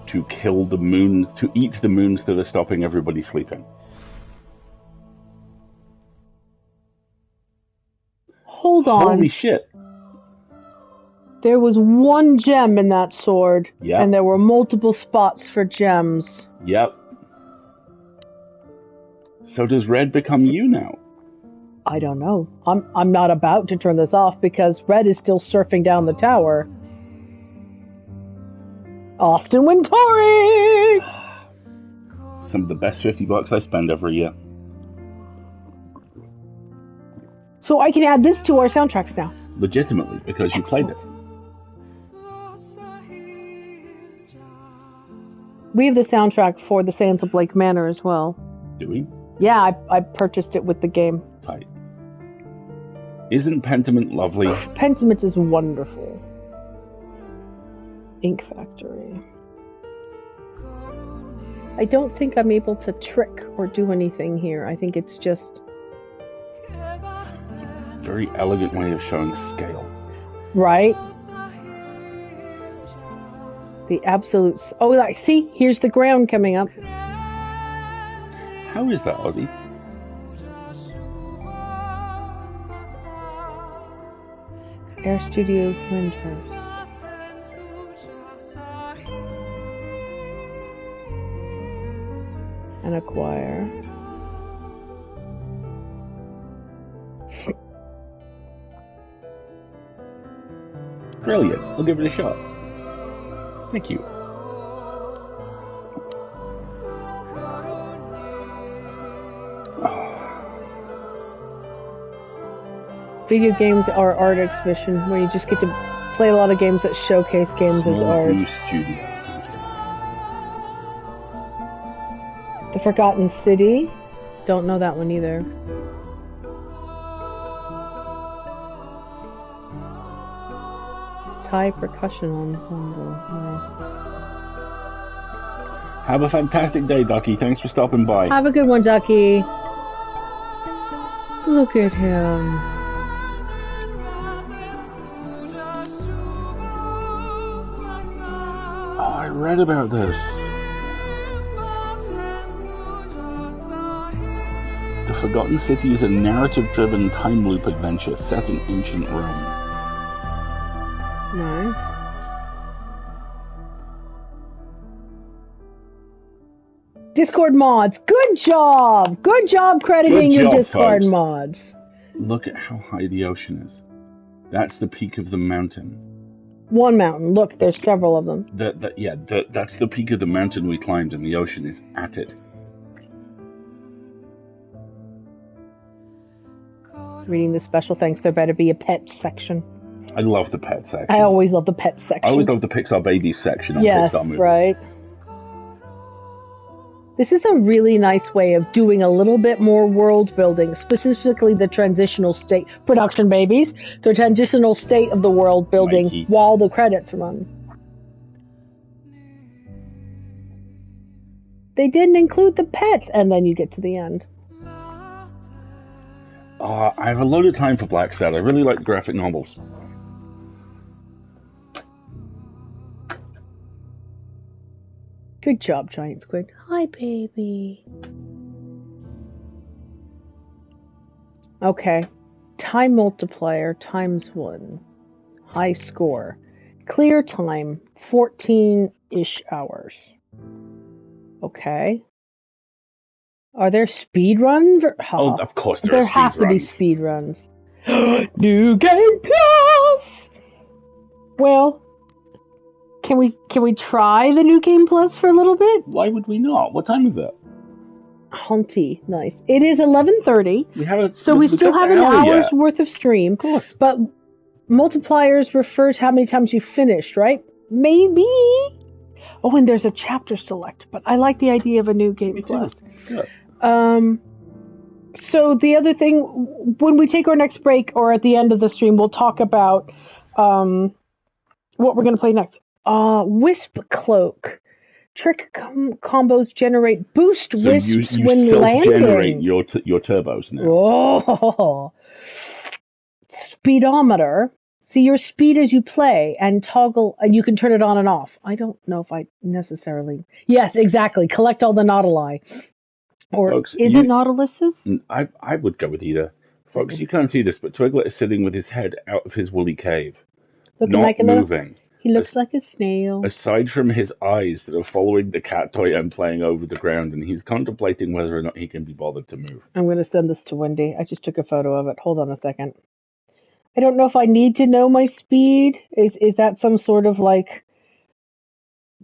to kill the moons, to eat the moons that are stopping everybody sleeping. Hold on. Holy shit. There was one gem in that sword, Yep. and there were multiple spots for gems. Yep. So does Red become you now? I don't know. I'm not about to turn this off because Red is still surfing down the tower. Austin Wintory! Some of the best $50 I spend every year. So I can add this to our soundtracks now. Legitimately, because you played it. We have the soundtrack for the Sands of Lake Manor as well. Do we? Yeah, I purchased it with the game. Tight. Isn't Pentiment lovely? Pentiment is wonderful. Ink Factory. I don't think I'm able to trick or do anything here. I think it's just... Very elegant way of showing scale. Right? The absolute... Oh, like, see? Here's the ground coming up. How is that, Ozzy? Air Studios Lyndhurst. And a choir. Brilliant. I'll give it a shot. Thank you. Video games are art exhibition where you just get to play a lot of games that showcase games as art. Studio. The Forgotten City. Don't know that one either. Thai percussion ensemble. Nice. Have a fantastic day, Ducky. Thanks for stopping by. Have a good one, Ducky. Look at him. Oh, I read about this. The Forgotten City is a narrative-driven time loop adventure set in ancient Rome. Nice. Discord mods. Good job. Good job crediting your Discord folks. mods. Look at how high the ocean is. That's the peak of the mountain. One mountain. Look, there's several of them. That's the peak of the mountain we climbed, and the ocean is at it. Reading the special thanks. There better be a pet section. I love the pet section. I always love the pet section. I always love the Pixar Babies section on Pixar movies. Right. This is a really nice way of doing a little bit more world building, specifically the transitional state, production babies, the transitional state of the world building Mikey. while the credits run. They didn't include the pets, and then you get to the end. I have a load of time for Black Sad. I really like graphic novels. Good job, Giant Squid. Hi, baby. Okay. Time multiplier times 1. High score. Clear time, 14-ish hours. Okay. Are there speed runs? Oh, of course there have to be speed runs. New Game Plus! Well... Can we try the New Game Plus for a little bit? Why would we not? What time is it? Hunty, nice. It is 11:30. We still have an hour's worth of stream. Of course. But multipliers refer to how many times you finished, right? Maybe. Oh, and there's a chapter select. But I like the idea of a New Game Plus. Good. So the other thing, when we take our next break or at the end of the stream, we'll talk about what we're going to play next. Wisp Cloak. Trick combos generate boost wisps you when landing. Your turbos now. Oh. Speedometer. See your speed as you play and toggle, and you can turn it on and off. I don't know if I necessarily... Yes, exactly. Collect all the Nautili. Or Folks, is it Nautiluses? I would go with either. Folks, you can't see this, but Twiglet is sitting with his head out of his woolly cave. Looking not moving. He looks like a snail. Aside from his eyes that are following the cat toy and playing over the ground, and he's contemplating whether or not he can be bothered to move. I'm going to send this to Wendy. I just took a photo of it. Hold on a second. I don't know if I need to know my speed. Is that some sort of like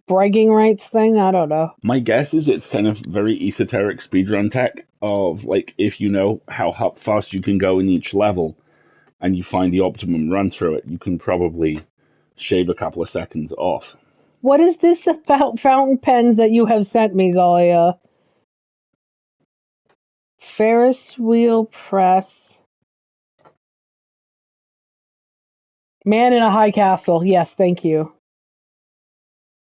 bragging rights thing? I don't know. My guess is it's kind of very esoteric speedrun tech of, like, if you know how fast you can go in each level and you find the optimum run through it, you can probably shave a couple of seconds off. What is this about fountain pens that you have sent me, Zalia? Ferris wheel press. Man in a high castle. Yes, thank you.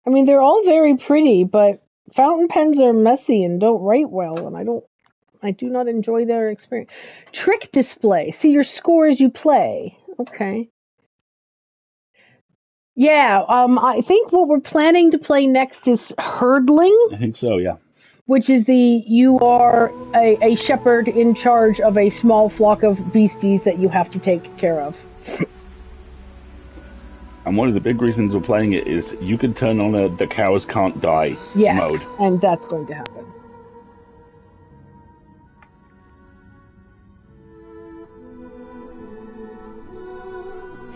I mean, they're all very pretty, but fountain pens are messy and don't write well, and I do not enjoy their experience. Trick display. See your score as you play. Okay. Yeah, I think what we're planning to play next is hurdling. I think so, yeah. Which is you are a shepherd in charge of a small flock of beasties that you have to take care of. And one of the big reasons we're playing it is you can turn on the cows can't die mode. And that's going to happen.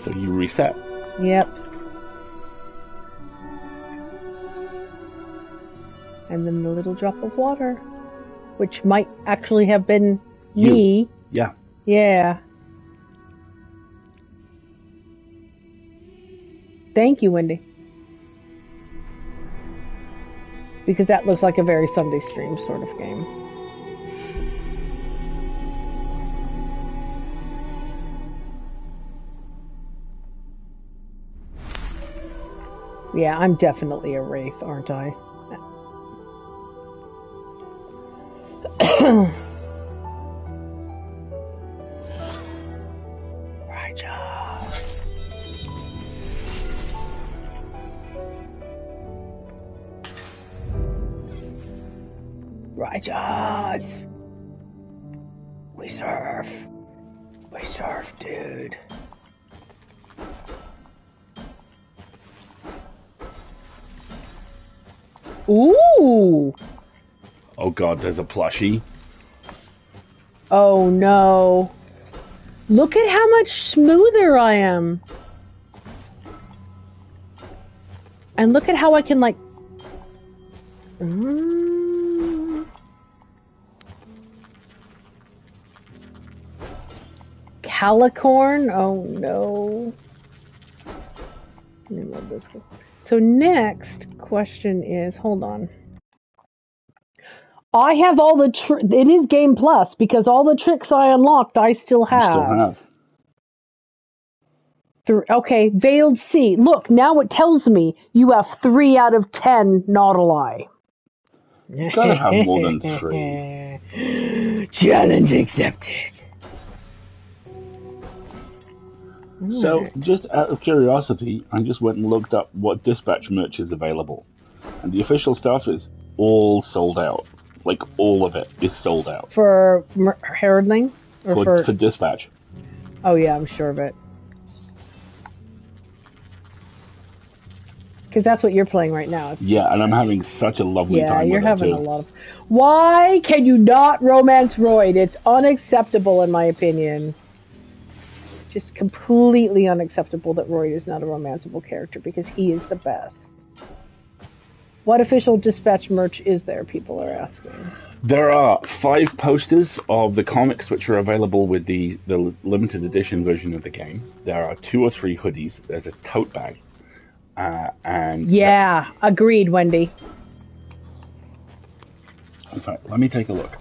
So you reset. Yep. And then the little drop of water, which might actually have been me. Yeah. Yeah. Thank you, Wendy. Because that looks like a very Sunday stream sort of game. Yeah, I'm definitely a wraith, aren't I? Righteous! We surf, dude. Ooh! Oh god, there's a plushie. Oh no. Look at how much smoother I am. And look at how I can, like... Calicorn? Oh no. I love this. So next question is, hold on. I have all the it is Game Plus because all the tricks I unlocked I still have. Okay, Veiled Sea. Look, now it tells me you have 3 out of 10 Nautili. You gotta have more than 3. Challenge accepted. So, just out of curiosity, I just went and looked up what dispatch merch is available. And the official stuff is all sold out. Like, all of it is sold out. For heralding? Or for dispatch. Oh yeah, I'm sure of it. Because that's what you're playing right now. Yeah, and I'm having such a lovely time with it, Yeah, you're having a lot of... Why can you not romance Royd? It's unacceptable, in my opinion. Just completely unacceptable that Royd is not a romanceable character, because he is the best. What official dispatch merch is there, people are asking? There are 5 posters of the comics which are available with the limited edition version of the game. There are 2 or 3 hoodies. There's a tote bag. And yeah, agreed, Wendy. In fact, let me take a look.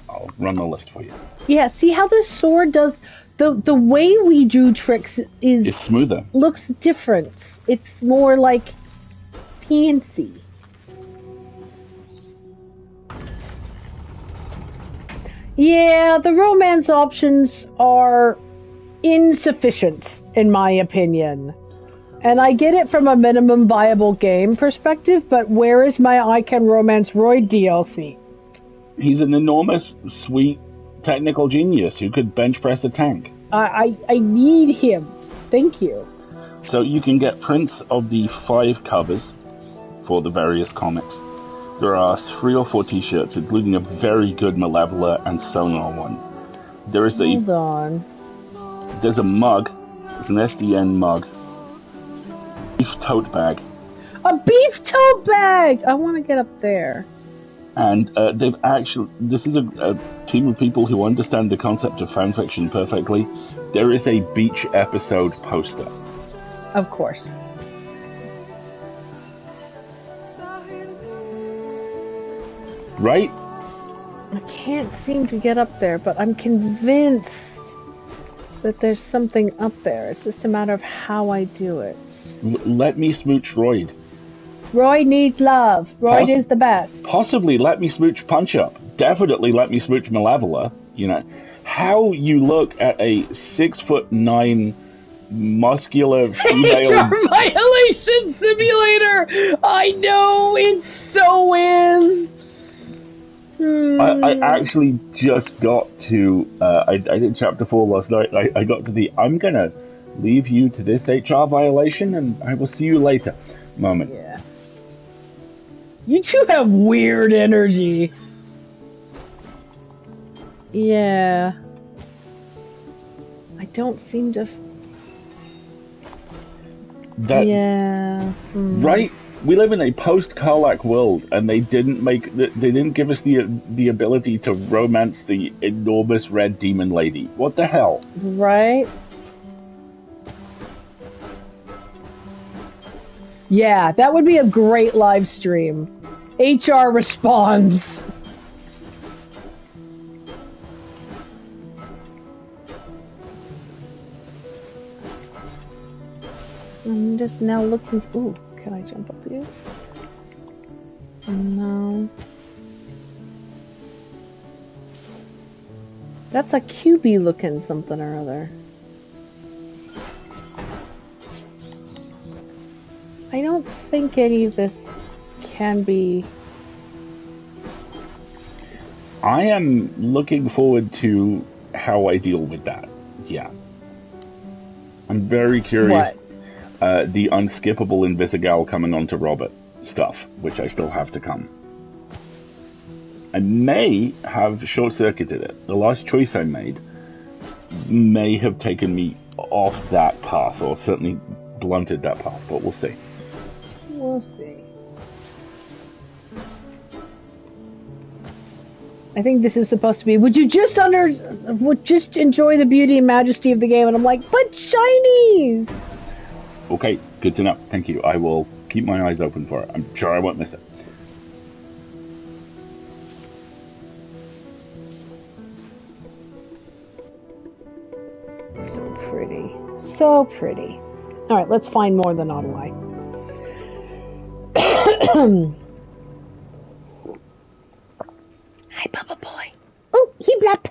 I'll run the list for you. Yeah, see how the sword does... The way we do tricks is... It's smoother. Looks different. It's more like... fancy. Yeah, the romance options are insufficient, in my opinion. And I get it from a minimum viable game perspective, but where is my I Can Romance Royd DLC? He's an enormous, sweet, technical genius who could bench press a tank. I need him. Thank you. So you can get prints of the 5 covers for the various comics. There are 3 or 4 t-shirts, including a very good Malevola and Sonar one. There is Hold on. There's a mug. It's an SDN mug. Tote bag. A beef tote bag! I want to get up there. And they've actually... This is a team of people who understand the concept of fanfiction perfectly. There is a beach episode poster. Of course. Right? I can't seem to get up there, but I'm convinced that there's something up there. It's just a matter of how I do it. Let me smooch Royd. Royd needs love. Royd is the best. Possibly let me smooch Punch Up. Definitely let me smooch Malevola. You know, how you look at a 6'9" muscular female HR violation simulator. I know, it so is. I actually just got to. I did chapter 4 last night. I got to the I'm gonna leave you to this HR violation, and I will see you later moment. Yeah. You two have weird energy. Yeah. I don't seem to... Yeah. Right? We live in a post-Karlach world, and they didn't give us the ability to romance the enormous red demon lady. What the hell? Right? Yeah, that would be a great live stream. HR responds. I'm just now looking. Ooh, can I jump up here? No. That's a QB looking something or other. I don't think any of this can be... I am looking forward to how I deal with that. Yeah. I'm very curious. What? The unskippable Invisigal coming onto Robert stuff, which I still have to come. I may have short-circuited it. The last choice I made may have taken me off that path, or certainly blunted that path, but we'll see. We'll see. I think this is supposed to be, would you just enjoy the beauty and majesty of the game? And I'm like, but shinies! Okay, good to know. Thank you. I will keep my eyes open for it. I'm sure I won't miss it. So pretty. So pretty. Alright, let's find more than Ottawa. Hi, Bubba Boy. Oh, he blepped.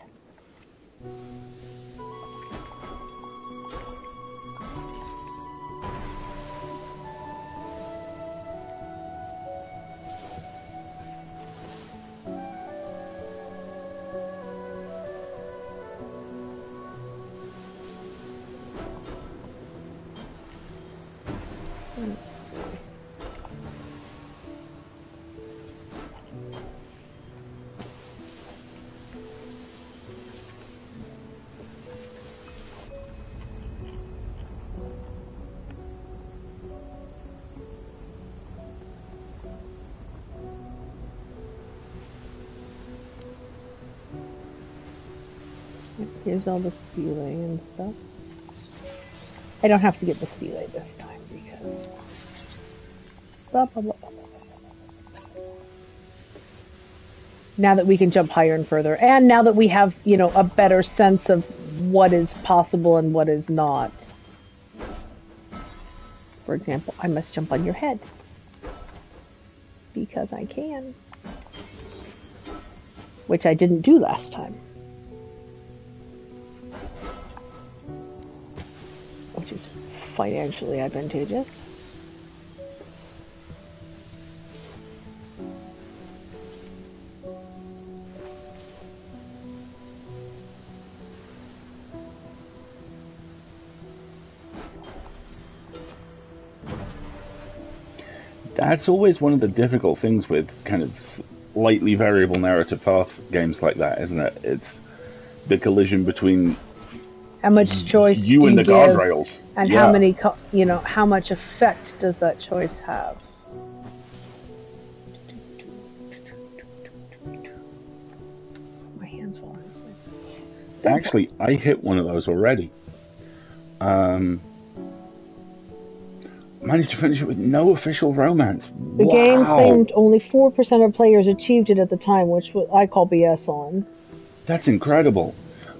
Here's all the stele and stuff. I don't have to get the stele this time because... Blah, blah, blah, blah, blah. Now that we can jump higher and further, and now that we have, you know, a better sense of what is possible and what is not. For example, I must jump on your head. Because I can. Which I didn't do last time. Which is financially advantageous. That's always one of the difficult things with kind of slightly variable narrative path games like that, isn't it? It's the collision between how much choice you and the guardrails, and how many, you know, how much effect does that choice have? Actually, I hit one of those already. Managed to finish it with no official romance. The game claimed only 4% of players achieved it at the time, which I call BS on. That's incredible.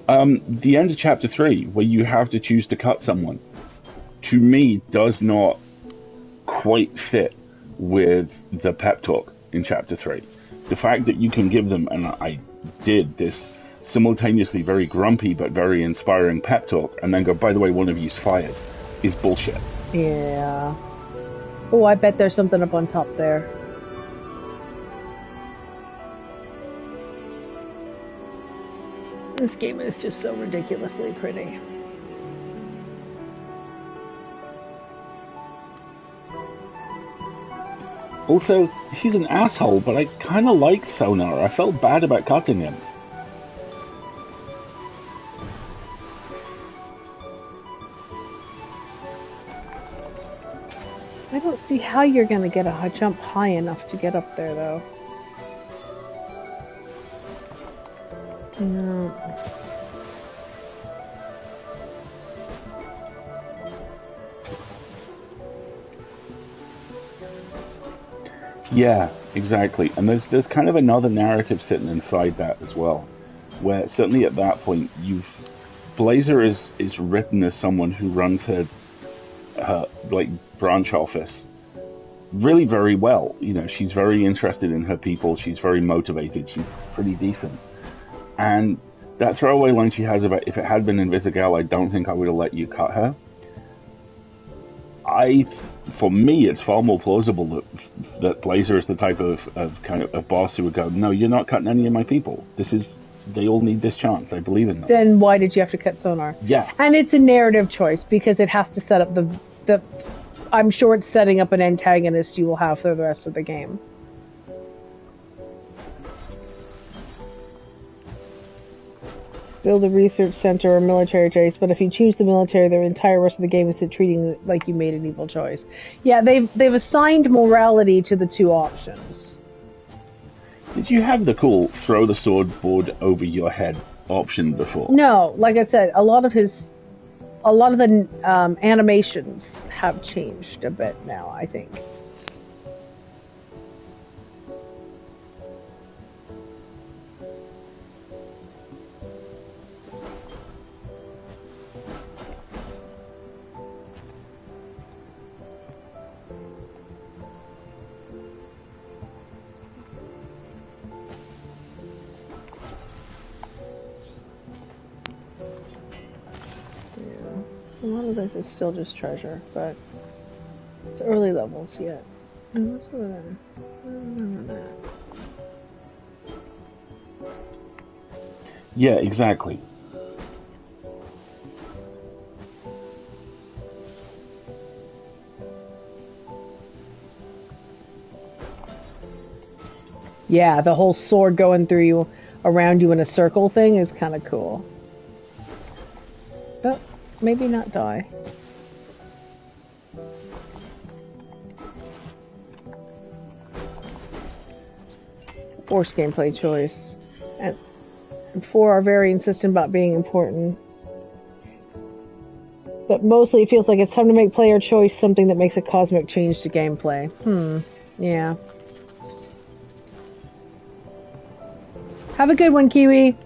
The end of chapter 3, where you have to choose to cut someone, to me, does not quite fit with the pep talk in chapter 3. The fact that you can give them, and I did this simultaneously very grumpy but very inspiring pep talk, and then go, by the way, one of you's fired, is bullshit. Yeah. Oh, I bet there's something up on top there. This game is just so ridiculously pretty. Also, he's an asshole, but I kind of like Sonar. I felt bad about cutting him. I don't see how you're going to get a jump high enough to get up there, though. No. Yeah, exactly. And there's kind of another narrative sitting inside that as well, where certainly at that point, Blazer is written as someone who runs her like branch office really very well. You know, she's very interested in her people. She's very motivated. She's pretty decent. And that throwaway line she has about, if it had been Invisigal, I don't think I would have let you cut her. For me, it's far more plausible that Blazer is the type of kind of a boss who would go, no, you're not cutting any of my people. They all need this chance. I believe in them. Then why did you have to cut Sonar? Yeah. And it's a narrative choice because it has to set up the I'm sure it's setting up an antagonist you will have for the rest of the game. Build a research center or military base, but if you choose the military, the entire rest of the game is treating it like you made an evil choice. Yeah, they've assigned morality to the two options. Did you have the cool throw the sword over your head option before? No, like I said, a lot of the animations have changed a bit now, I think. A lot of this is still just treasure, but it's early levels yet. And what's over there? Yeah, exactly. Yeah, the whole sword going through you, around you in a circle thing is kind of cool. But maybe not die. Forced gameplay choice. And 4 are very insistent about being important. But mostly it feels like it's time to make player choice something that makes a cosmic change to gameplay. Yeah. Have a good one, Kiwi.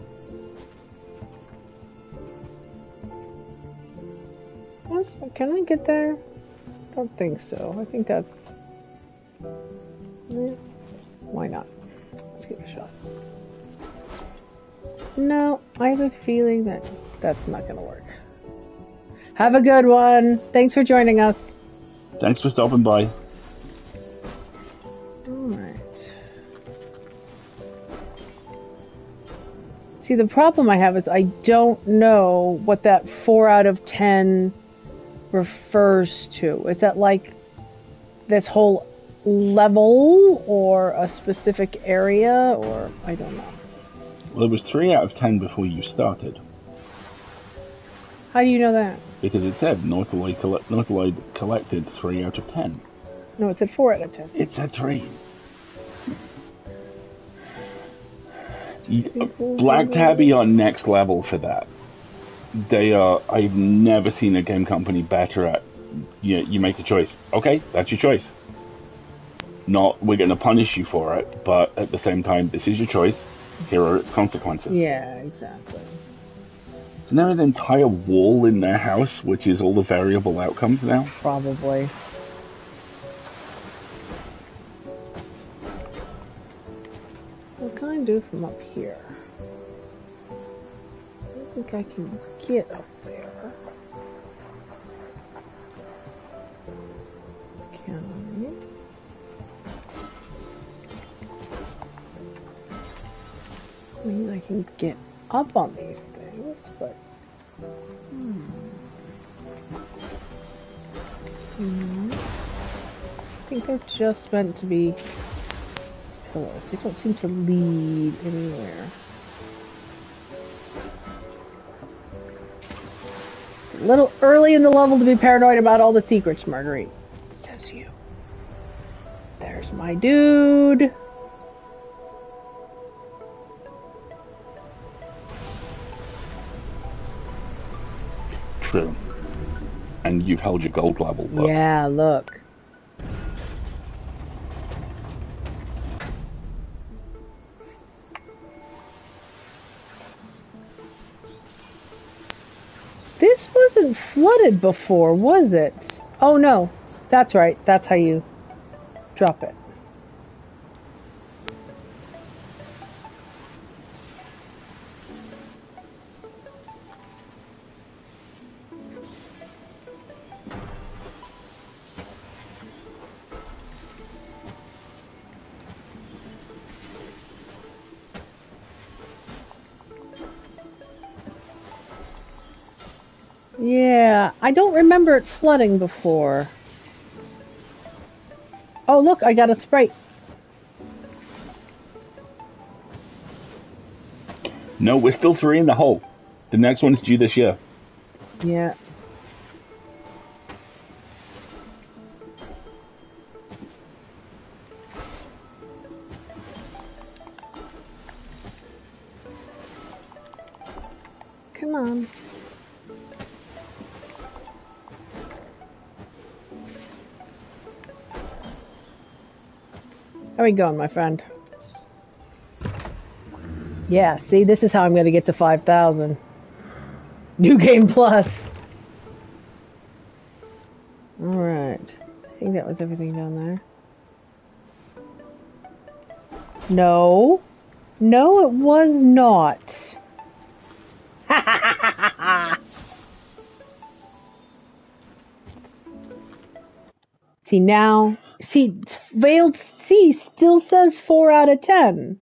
Can I get there? I don't think so. I think that's... Why not? Let's give it a shot. No, I have a feeling that that's not going to work. Have a good one. Thanks for joining us. Thanks for stopping by. Alright. See, the problem I have is I don't know what that 4 out of 10 refers to. Is that like this whole level or a specific area, or I don't know. Well, it was 3 out of 10 before you started. How do you know that? Because it said Northlight collected 3 out of 10. No, it said 4 out of 10. It said 3. Black Tabby are next level for that. They are. I've never seen a game company better at. You make a choice. Okay, that's your choice. Not we're going to punish you for it, but at the same time, this is your choice. Here are its consequences. Yeah, exactly. So now an entire wall in their house, which is all the variable outcomes now? Probably. What can I do from up here? I don't think I can get up there. Can I? I mean, I can get up on these things, but... I think they're just meant to be pillars. They don't seem to lead anywhere. A little early in the level to be paranoid about all the secrets, Marguerite. Says you. There's my dude. True. And you've held your gold level. But... Yeah, look. This wasn't flooded before, was it? Oh no, that's right. That's how you drop it. Yeah, I don't remember it flooding before. Oh, look, I got a Sprite. No, we're still 3 in the hole. The next one's due this year. Yeah. Come on. How are we going, my friend? Yeah, see, this is how I'm going to get to 5,000. New Game Plus. Alright. I think that was everything down there. No. No, it was not. See, now... See, Veiled Sea still says 4 out of 10.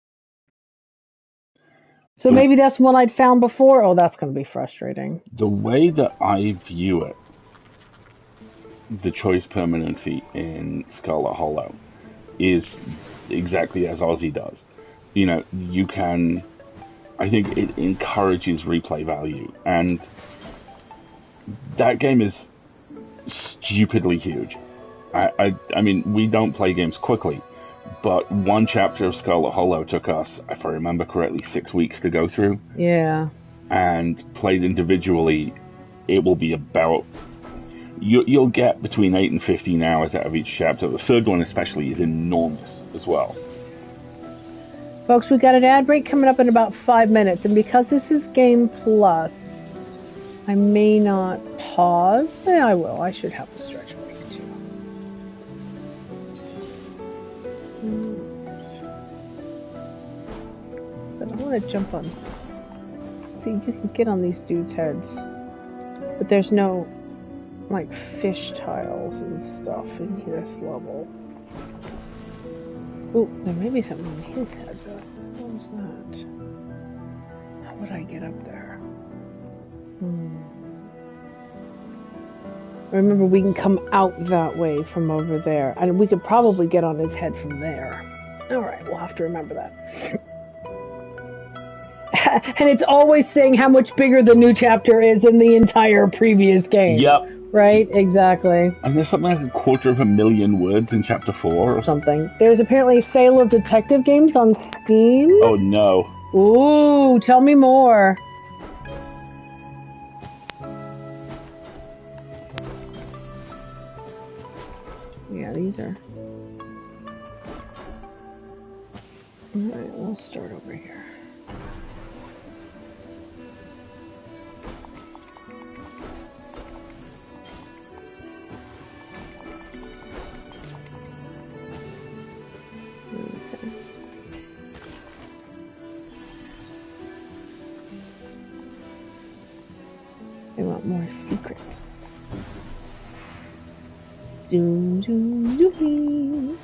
So maybe that's one I'd found before. Oh, that's going to be frustrating. The way that I view it, the choice permanency in Scarlet Hollow is exactly as Ozzy does. You know, you can... I think it encourages replay value. And that game is stupidly huge. I mean, we don't play games quickly, but one chapter of Scarlet Hollow took us, if I remember correctly, 6 weeks to go through. Yeah. And played individually, it will be about... You'll get between 8 and 15 hours out of each chapter. The third one especially is enormous as well. Folks, we got an ad break coming up in about 5 minutes, and because this is Game Plus, I may not pause. Yeah, I will. I should have a stretch break too. But I want to jump on... See, you can get on these dudes' heads, but there's no, like, fish tiles and stuff in this level. Ooh, there may be something on his head, though. What was that? How would I get up there? Remember, we can come out that way from over there. And we could probably get on his head from there. Alright, we'll have to remember that. And it's always saying how much bigger the new chapter is than the entire previous game. Yep. Right? Exactly. And there's something like 250,000 words in Chapter 4 or something. There's apparently a sale of detective games on Steam. Oh no. Ooh, tell me more. Yeah, these are... Alright, we'll start over here. Okay. I want more secrets. Zoom, zoom, zoom.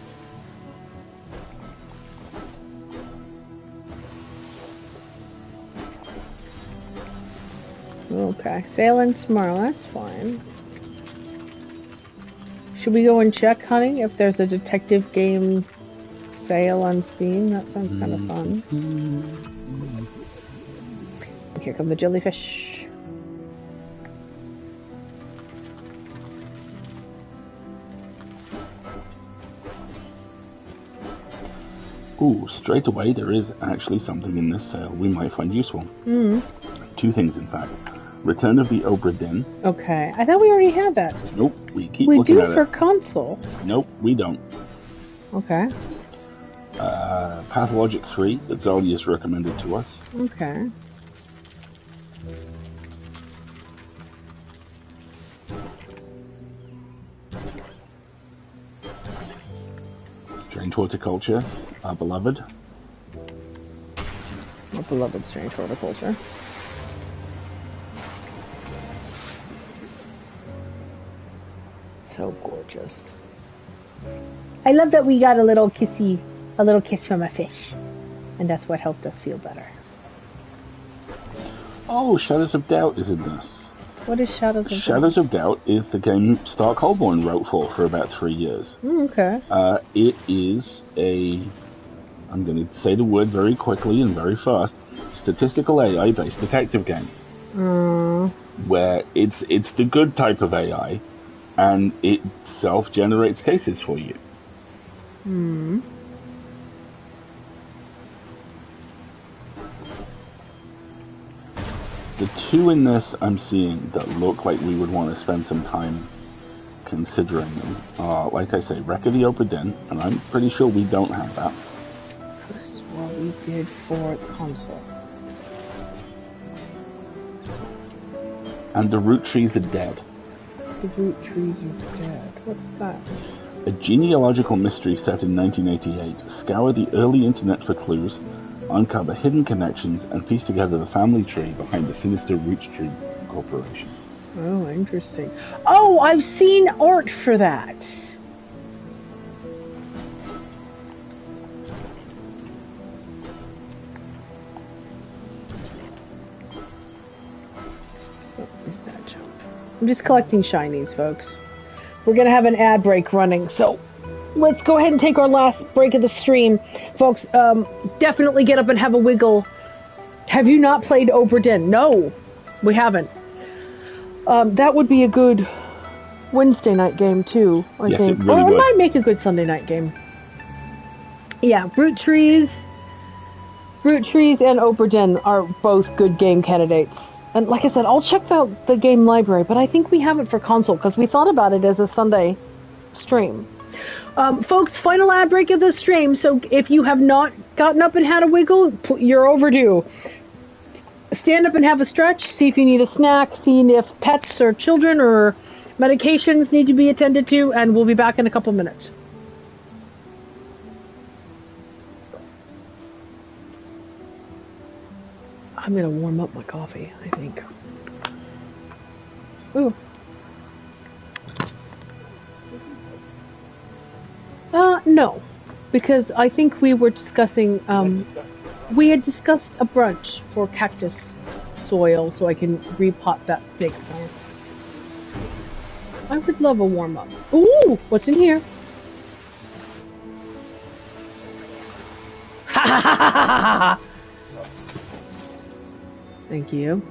Okay, sailing tomorrow, that's fine. Should we go and check, honey, if there's a detective game sale on Steam? That sounds kind of fun. Here come the jellyfish. Ooh, straight away there is actually something in this sale we might find useful. Two things, in fact. Return of the Obra Dinn. Okay, I thought we already had that. Nope, we keep We looking do at for it. console. Nope, we don't. Okay. Pathologic 3 that Zoldy has recommended to us. Okay. Strange Horticulture, our beloved. Our beloved Strange Horticulture. So gorgeous. I love that we got a little kiss from a fish. And that's what helped us feel better. Oh, Shadows of Doubt is in this. What is Shadows of Doubt? Shadows of Doubt is the game Stark Holborn wrote for about 3 years. Okay. It is a, I'm going to say the word very quickly and very fast, statistical AI-based detective game. Where it's the good type of AI, and it self-generates cases for you. The two in this I'm seeing that look like we would want to spend some time considering them are, like I say, Wreck of the Obra Dinn, and I'm pretty sure we don't have that. That's what we did for the console. And The Root Trees Are Dead. The Root Trees Are Dead. What's that? A genealogical mystery set in 1988. Scour the early internet for clues, uncover hidden connections, and piece together the family tree behind the sinister Root Tree Corporation. Oh, interesting. Oh, I've seen art for that. What is that jump? I'm just collecting shinies, folks. We're going to have an ad break running, so let's go ahead and take our last break of the stream. Folks, definitely get up and have a wiggle. Have you not played Obra Dinn? No, we haven't. That would be a good Wednesday night game, too, I think. It really or would. it might make a good Sunday night game. Yeah, Root Trees and Obra Dinn are both good game candidates. And like I said, I'll check out the game library, but I think we have it for console, because we thought about it as a Sunday stream. Folks, final ad break of the stream, so if you have not gotten up and had a wiggle, you're overdue. Stand up and have a stretch, see if you need a snack, see if pets or children or medications need to be attended to, and we'll be back in a couple minutes. I'm going to warm up my coffee, I think. Ooh. No, because I think we were discussing, we had discussed a brunch for cactus soil, so I can repot that snake plant. I would love a warm up. Ooh, what's in here? Ha ha ha ha ha! Thank you.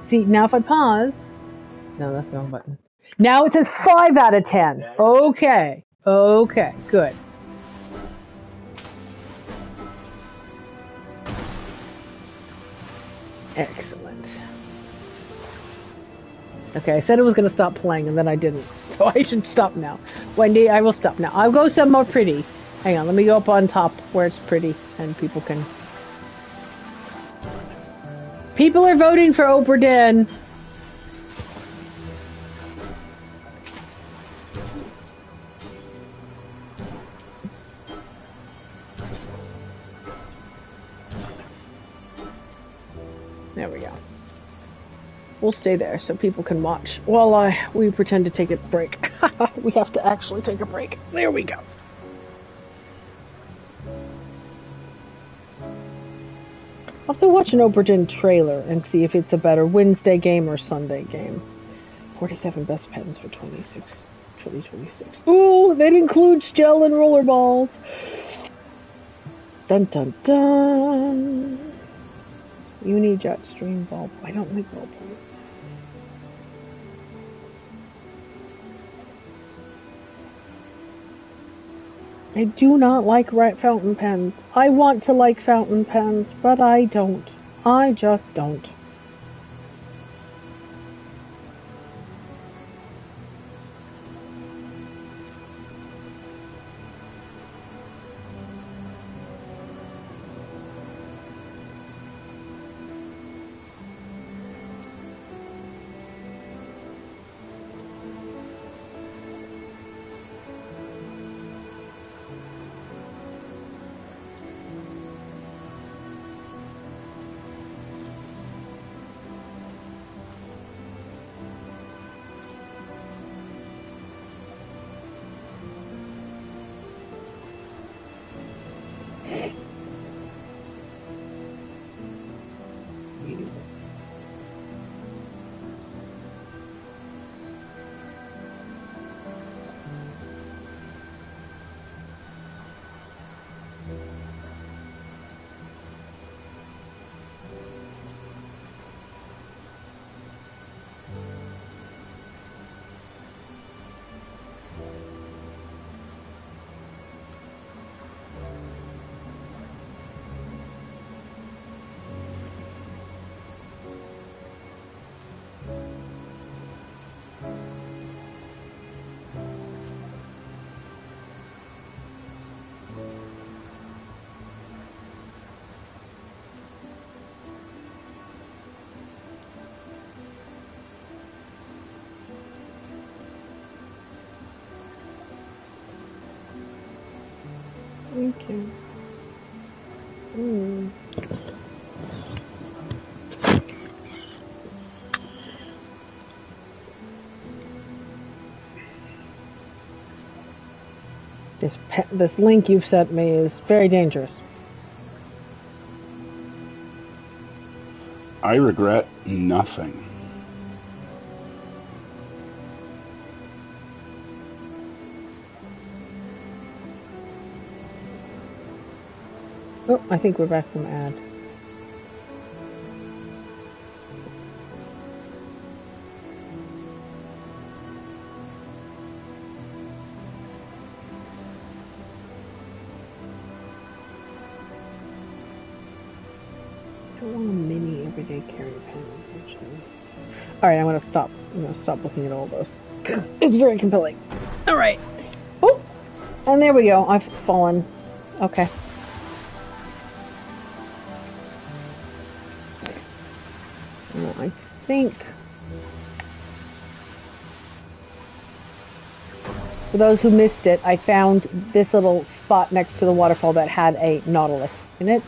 See, now if I pause... No, that's the wrong button. Now it says 5 out of 10. Okay. Okay, good. Excellent. Okay, I said it was going to stop playing, and then I didn't. So I should stop now. Wendy, I will stop now. I'll go somewhere pretty. Hang on, let me go up on top where it's pretty, and people can... People are voting for Oprah Dan. There we go. We'll stay there so people can watch while we pretend to take a break. We have to actually take a break. There we go. I'll have to watch an Oprah Din trailer and see if it's a better Wednesday game or Sunday game. 47 best pens for 2026. Ooh, that includes gel and rollerballs. Dun dun dun. Unijet stream ball. I don't like ballpoint. I do not like fountain pens. I want to like fountain pens, but I don't. I just don't. Thank you. This link you've sent me is very dangerous. I regret nothing. Oh, I think we're back from ad. I don't want a mini everyday carry pen, unfortunately. Alright, I'm gonna stop. I'm gonna stop looking at all those. Because it's very compelling. Alright. Oh! And there we go. I've fallen. Okay. I think for those who missed it, I found this little spot next to the waterfall that had a nautilus in it.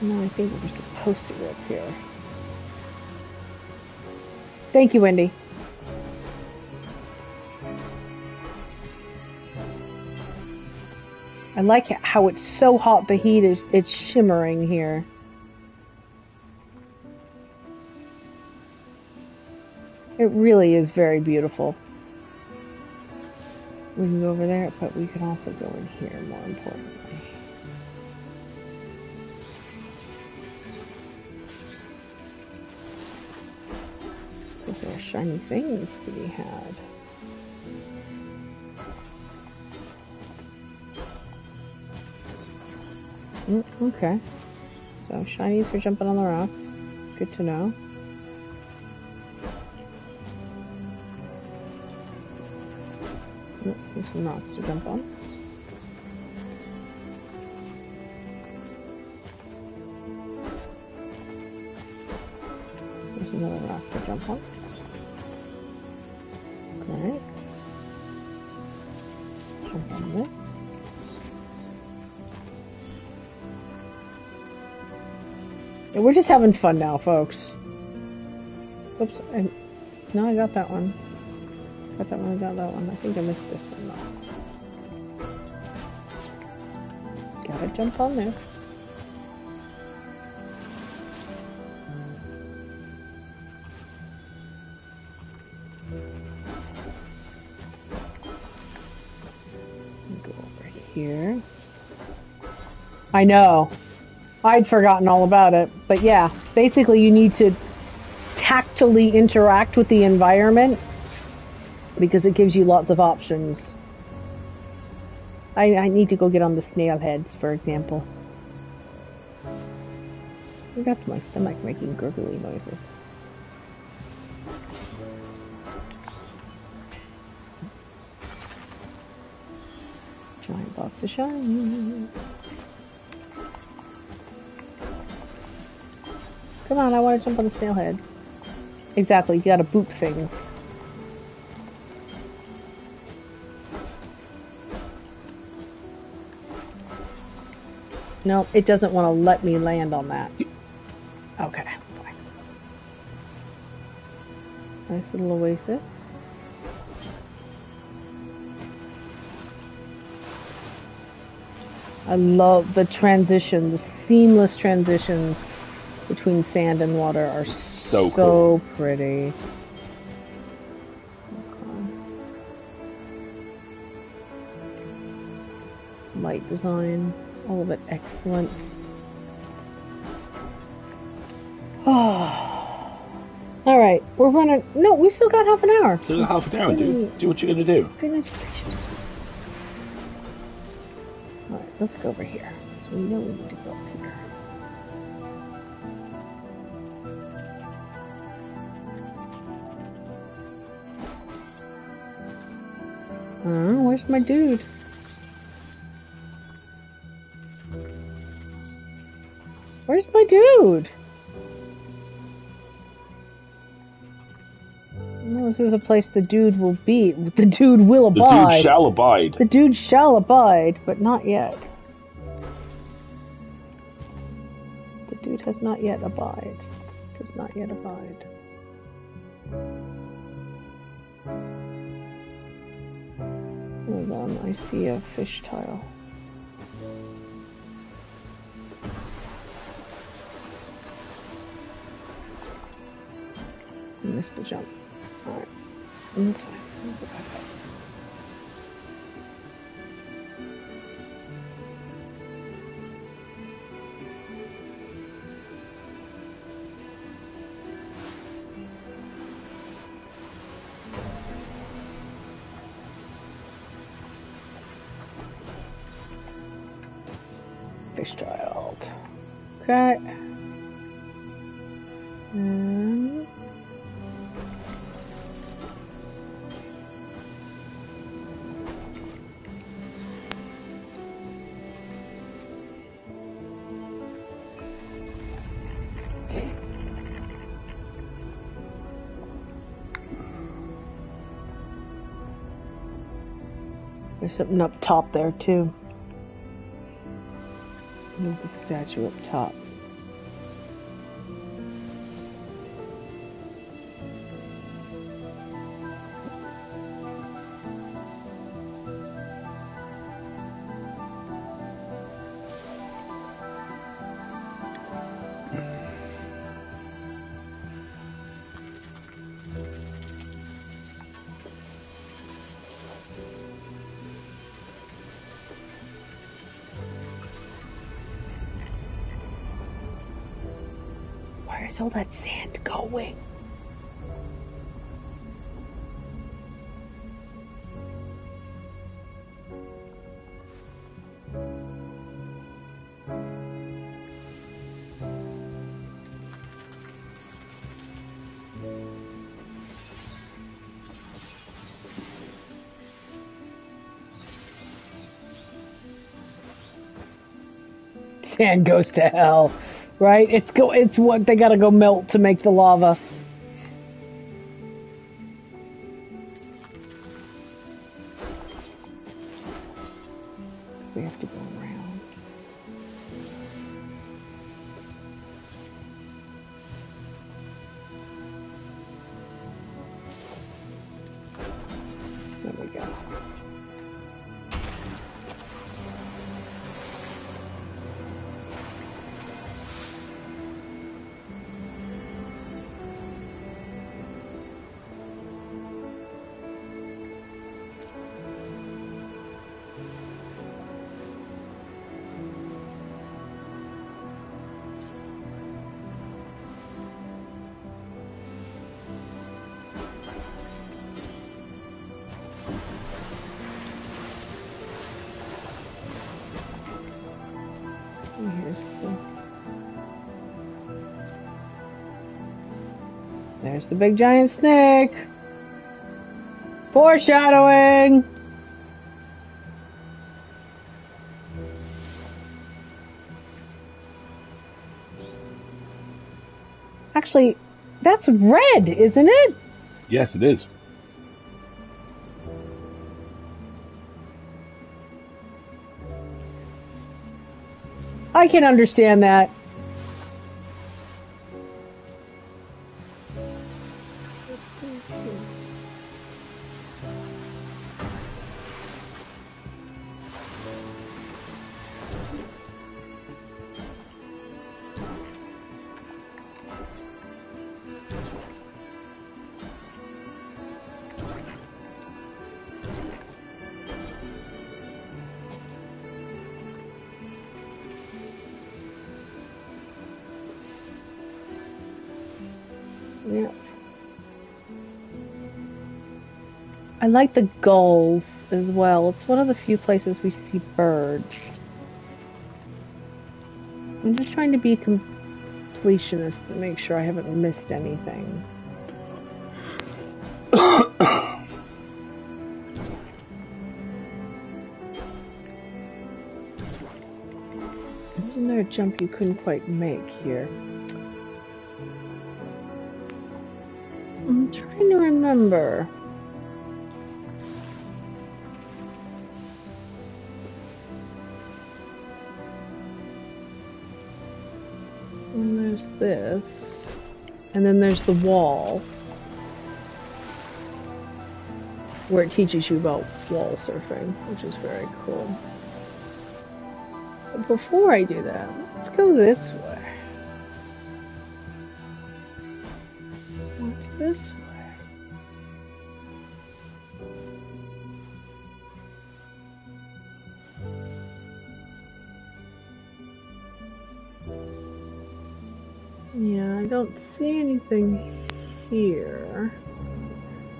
No, I think we're supposed to go up here. Thank you, Wendy. I like how it's so hot, the heat it's shimmering here. It really is very beautiful. We can go over there, but we can also go in here, more importantly. Because there are shiny things to be had. Okay. So shinies for jumping on the rocks. Good to know. There's some rocks to jump on. There's another rock to jump on. Alright. Jump on this. Yeah, we're just having fun now, folks. Oops. No, I got that one. Got that one, I got that one. I think I missed this one though. Gotta jump on there. Go over here. I know. I'd forgotten all about it. But yeah, basically you need to tactily interact with the environment because it gives you lots of options. I need to go get on the snail heads, for example. That's my stomach making gurgly noises. Giant box of shinies. Come on, I want to jump on the snail head. Exactly, you gotta boop things. No, it doesn't want to let me land on that. Okay, fine. Nice little oasis. I love the transition, the seamless transitions between sand and water are so cool. Pretty. Okay. Light design, all of it excellent. All right, we're running. No, we still got half an hour. Still got half an hour, dude. Do what you're gonna do. Goodness gracious. All right, let's go over here. So we know we need to go up here. Where's my dude? Where's my dude? Well, this is a place the dude will be. The dude will abide. The dude shall abide. The dude shall abide, but not yet. The dude has not yet abide. Does not yet abide. Hold on, I see a fish tile. I missed the jump. Alright. That's fine. I'll go back up. Fish child. Okay. And there's something up top there too. There's a statue up top. Where's all that sand going? sand goes to hell, right? It's what they gotta go melt to make the lava. We have to go around. There we go. There's the big giant snake. Foreshadowing. Actually, that's red, isn't it? Yes, it is. I can understand that. Yeah. I like the gulls as well. It's one of the few places we see birds. I'm just trying to be completionist to make sure I haven't missed anything. Wasn't there a jump you couldn't quite make here? I'm trying to remember. And there's this. And then there's the wall. Where it teaches you about wall surfing, which is very cool. But before I do that, let's go this way. What's this way? Yeah, I don't see anything here.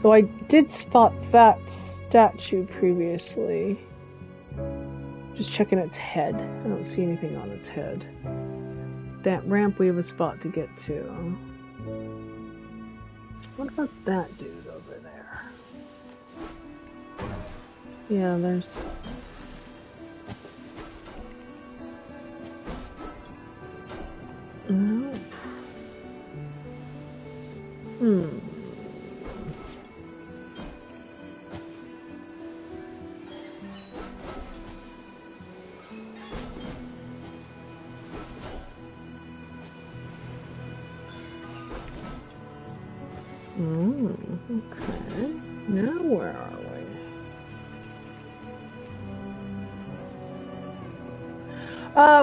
So I did spot that statue previously. Just checking its head. I don't see anything on its head. That ramp we have a spot to get to. What about that dude over there? Yeah, there's... No. Okay. Now where are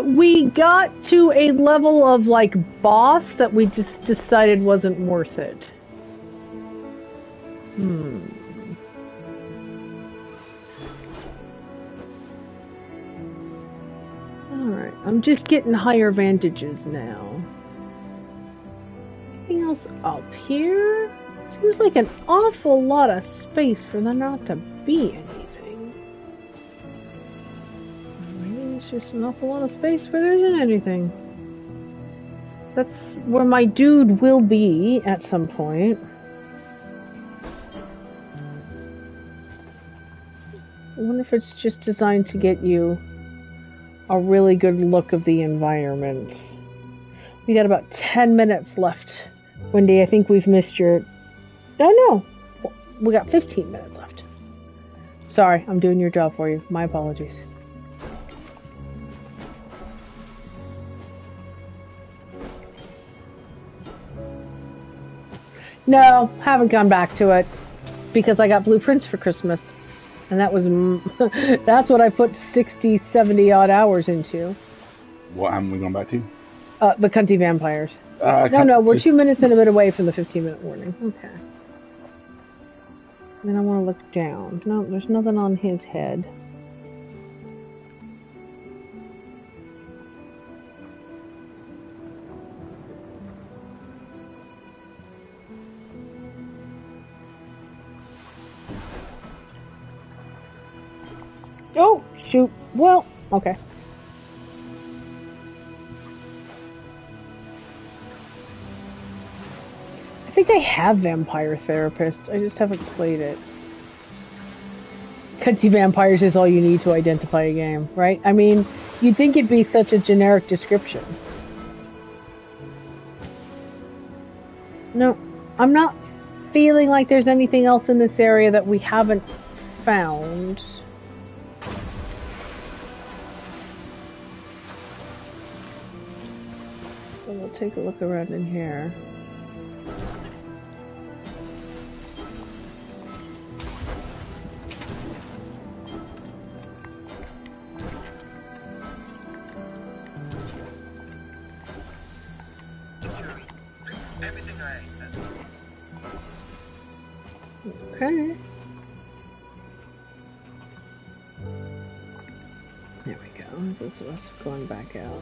we? We got to a level of, like, boss that we just decided wasn't worth it. Alright, I'm just getting higher vantages now. Anything else up here? Seems like an awful lot of space for there not to be anything. Maybe it's just an awful lot of space where there isn't anything. That's where my dude will be at some point. I wonder if it's just designed to get you a really good look of the environment. We got about 10 minutes left. Wendy, I think we've missed your... Oh, no. We got 15 minutes left. Sorry, I'm doing your job for you. My apologies. No, haven't gone back to it. Because I got blueprints for Christmas. And that was... that's what I put 60, 70 odd hours into. What haven't we gone back to? The Cunty Vampires. No, we're 2 minutes and a bit away from the 15-minute warning. Okay. Then I want to look down. No, there's nothing on his head. Oh, shoot. Well, okay. I think they have Vampire Therapists. I just haven't played it. Cunty Vampires is all you need to identify a game, right? I mean, you'd think it'd be such a generic description. No, I'm not feeling like there's anything else in this area that we haven't found. So we'll take a look around in here. Okay. There we go. This is us going back out.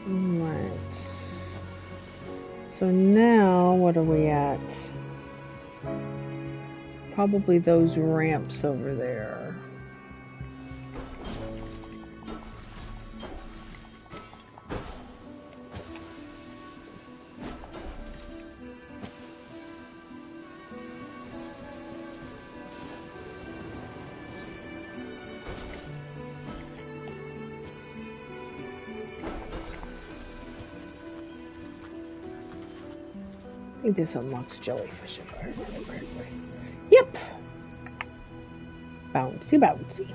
Right. So now, what are we at? Probably those ramps over there. I think this unlocks jellyfish if I remember correctly. Yep! Bouncy, bouncy.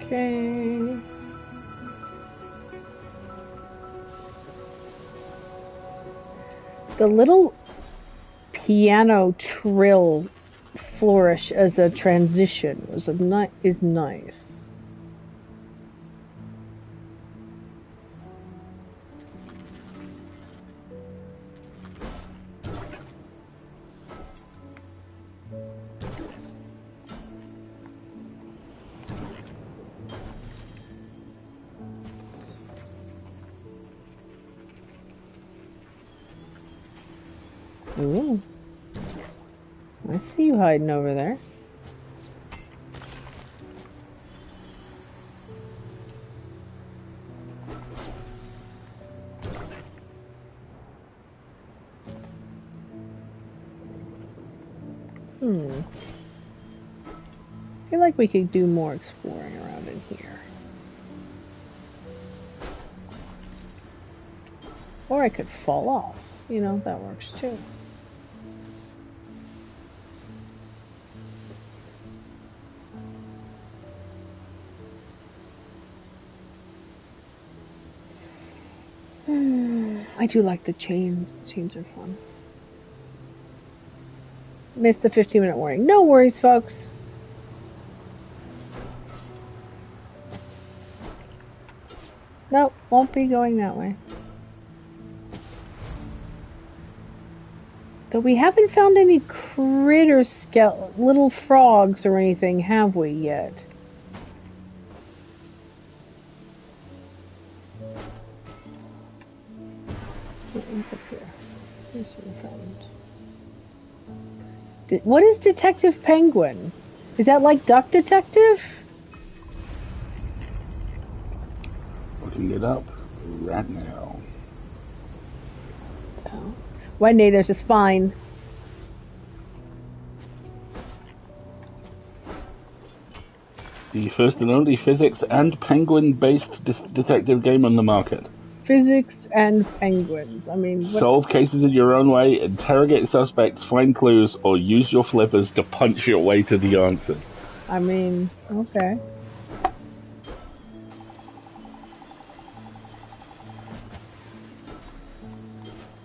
Okay. The little piano trill flourish as a transition is nice. Ooh. I see you hiding over there. I feel like we could do more exploring around in here. Or I could fall off. You know, that works too. I do like the chains. The chains are fun. Missed the 15-minute warning. No worries, folks. Nope, won't be going that way. Though we haven't found any critter little frogs or anything, have we yet? What's up here? Here's some found. What is Detective Penguin? Is that like Duck Detective? Looking it up right now. Oh. Wendy, there's a spine. The first and only physics and penguin-based detective game on the market. Physics and penguins. I mean, what... Solve cases in your own way, interrogate suspects, find clues, or use your flippers to punch your way to the answers. I mean, okay.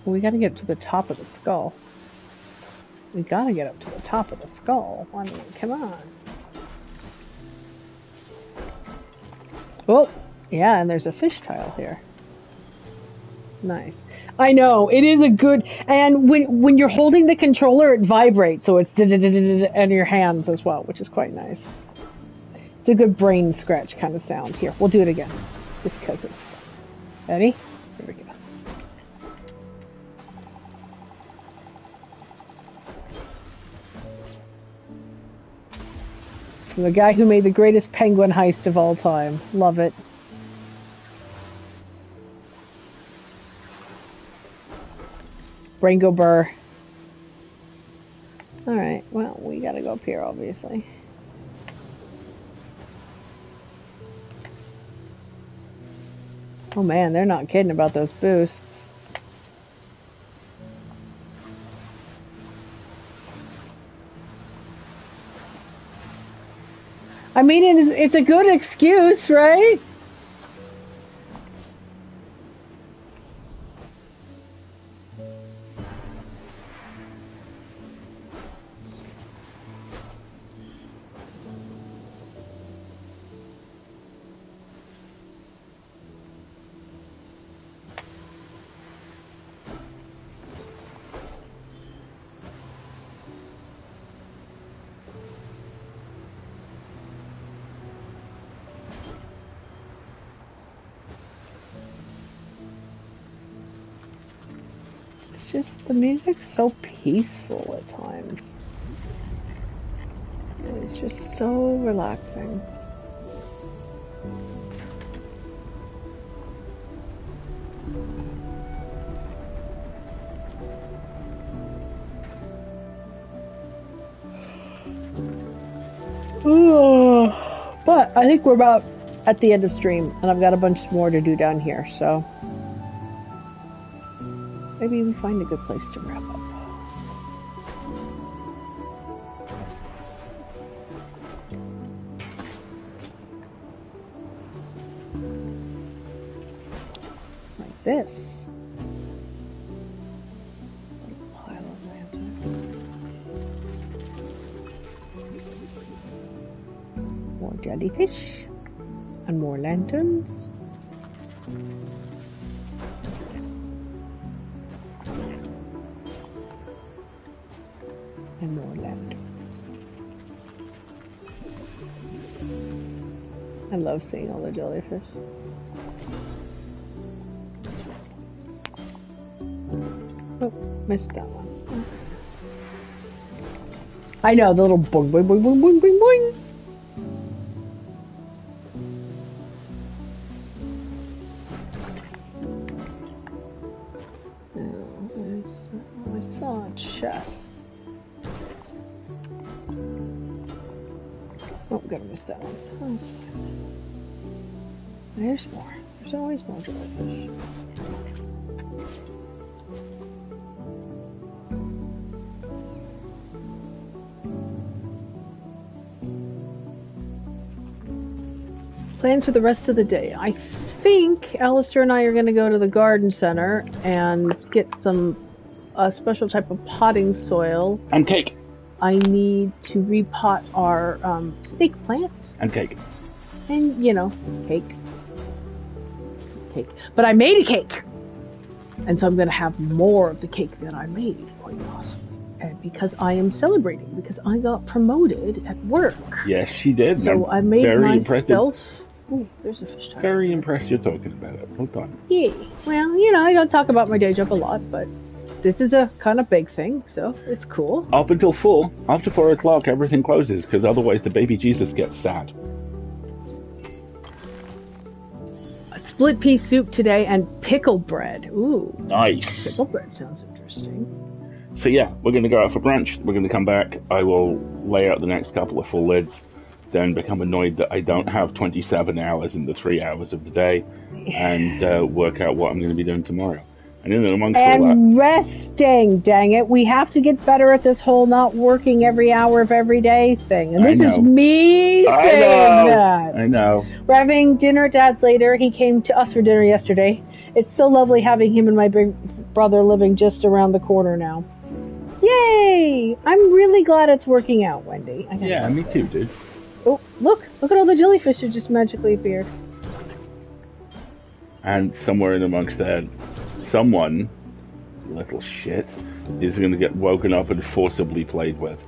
We gotta get to the top of the skull. We gotta get up to the top of the skull. I mean, come on. Oh, yeah, and there's a fish tile here. Nice. I know, it is a good... And when you're holding the controller, it vibrates, so it's in your hands as well, which is quite nice. It's a good brain scratch kind of sound. Here, we'll do it again. Just because it's... Ready? Here we go. From the guy who made the greatest penguin heist of all time. Love it. Brain go burr. Alright, well, we gotta go up here, obviously. Oh man, they're not kidding about those boosts. I mean, it's a good excuse, right? Just the music's so peaceful at times. It's just so relaxing. Ooh, but I think we're about at the end of stream, and I've got a bunch more to do down here, so maybe we find a good place to wrap up. Like this. A pile of lanterns. More jellyfish. And more lanterns. And more lanterns. I love seeing all the jellyfish. Oh, missed that one. I know, the little boing, boing, boing, boing, boing, boing, boing. Oh, I saw a chest. Oh, gotta miss that one. Oh, that's fine. There's more. There's always more jellyfish. Plans for the rest of the day. I think Alistair and I are going to go to the garden center and get some special type of potting soil. And cake. I need to repot our snake plants. And cake. And, you know, cake. Cake. But I made a cake! And so I'm going to have more of the cake that I made, quite possibly. And because I am celebrating, because I got promoted at work. Yes, she did. So I made very myself... Ooh, there's a fish tire. Very impressed you're talking about it. Hold on. Yeah. Well, you know, I don't talk about my day job a lot, but this is a kind of big thing, so it's cool. Up until 4. After 4 o'clock, everything closes, because otherwise the baby Jesus gets sad. A split pea soup today and pickle bread. Ooh. Nice. Pickle bread sounds interesting. Interesting. So yeah, we're going to go out for brunch. We're going to come back. I will lay out the next couple of full lids, then become annoyed that I don't have 27 hours in the 3 hours of the day, and work out what I'm going to be doing tomorrow. And then amongst all that, resting. Dang it, we have to get better at this whole not working every hour of every day thing. And this is me saying that. I know. We're having dinner at Dad's later. He came to us for dinner yesterday. It's so lovely having him and my big brother living just around the corner now. Yay! I'm really glad it's working out, Wendy. Yeah, me too, dude. Oh, look at all the jellyfish that just magically appeared. And somewhere in amongst that, someone, little shit, is going to get woken up and forcibly played with.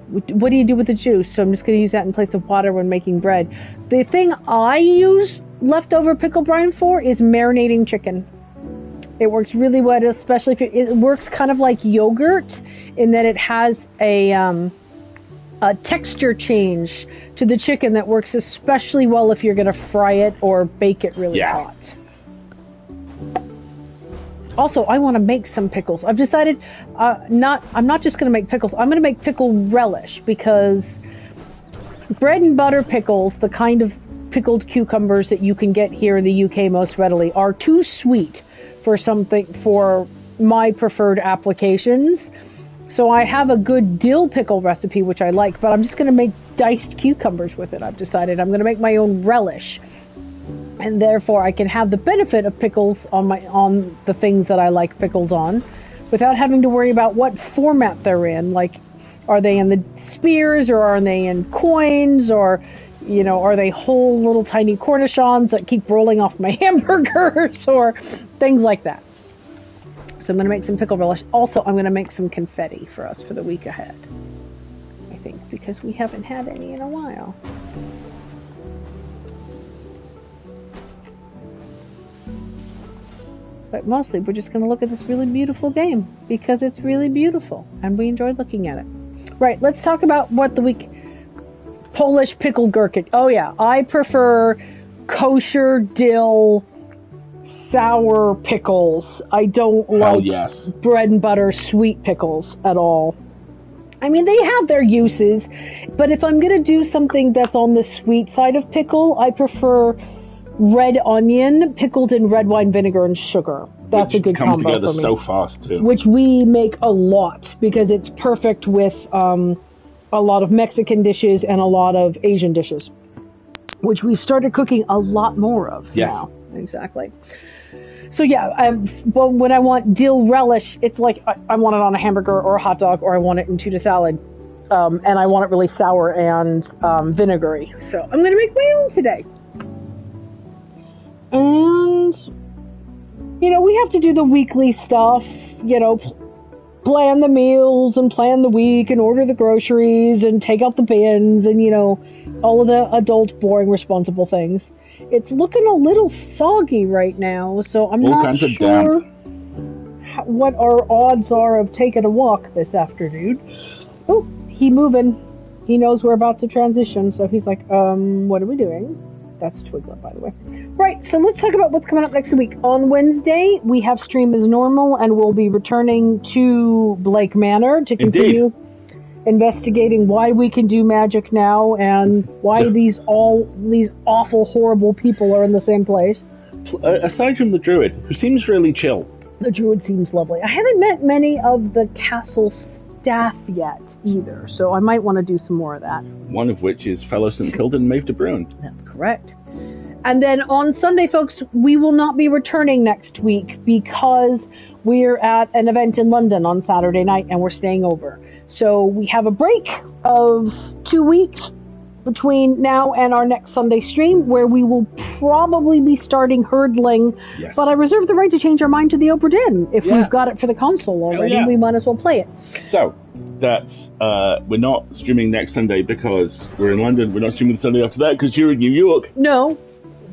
What do you do with the juice? So I'm just going to use that in place of water when making bread. The thing I use leftover pickle brine for is marinating chicken. It works really well, especially if it works kind of like yogurt in that it has a texture change to the chicken that works especially well if you're going to fry it or bake it really hot. Also, I want to make some pickles. I've decided I'm not just going to make pickles. I'm going to make pickle relish because bread and butter pickles, the kind of pickled cucumbers that you can get here in the UK most readily, are too sweet for my preferred applications. So I have a good dill pickle recipe, which I like, but I'm just going to make diced cucumbers with it. I've decided I'm going to make my own relish. And therefore I can have the benefit of pickles on the things that I like pickles on without having to worry about what format they're in. Like, are they in the spears or are they in coins or, are they whole little tiny cornichons that keep rolling off my hamburgers or things like that. So I'm going to make some pickle relish. Also, I'm going to make some confetti for us for the week ahead. I think, because we haven't had any in a while. But mostly, we're just going to look at this really beautiful game because it's really beautiful and we enjoyed looking at it. Right, let's talk about what the week... Polish pickled gherkin. Oh yeah, I prefer kosher dill sour pickles. I don't like bread and butter sweet pickles at all. I mean, they have their uses, but if I'm going to do something that's on the sweet side of pickle, I prefer red onion pickled in red wine vinegar and sugar. That's a good combo for me. Comes together so fast too. Which we make a lot because it's perfect with a lot of Mexican dishes and a lot of Asian dishes, which we've started cooking a lot more of now. Exactly. So yeah, but when I want dill relish, it's like I want it on a hamburger or a hot dog, or I want it in tuna salad, and I want it really sour and vinegary. So I'm going to make my own today. And, we have to do the weekly stuff, plan the meals and plan the week and order the groceries and take out the bins and, all of the adult, boring, responsible things. It's looking a little soggy right now, so I'm not sure what our odds are of taking a walk this afternoon. Oh, he moving. He knows we're about to transition, so he's like, what are we doing? That's Twiglet, by the way. Right, so let's talk about what's coming up next week. On Wednesday, we have stream as normal, and we'll be returning to Blake Manor to continue investigating why we can do magic now and why these awful, horrible people are in the same place. Aside from the druid, who seems really chill. The druid seems lovely. I haven't met many of the castle staff yet either, so I might want to do some more of that. One of which is fellow St. Kildan Maeve de Bruin. That's correct. And then on Sunday, folks, we will not be returning next week because we're at an event in London on Saturday night and we're staying over. So we have a break of 2 weeks between now and our next Sunday stream where we will probably be starting Herdling. Yes. But I reserve the right to change our mind to the Obra Dinn. If we've got it for the console already, we might as well play it. So that's we're not streaming next Sunday because we're in London. We're not streaming the Sunday after that because you're in New York. No.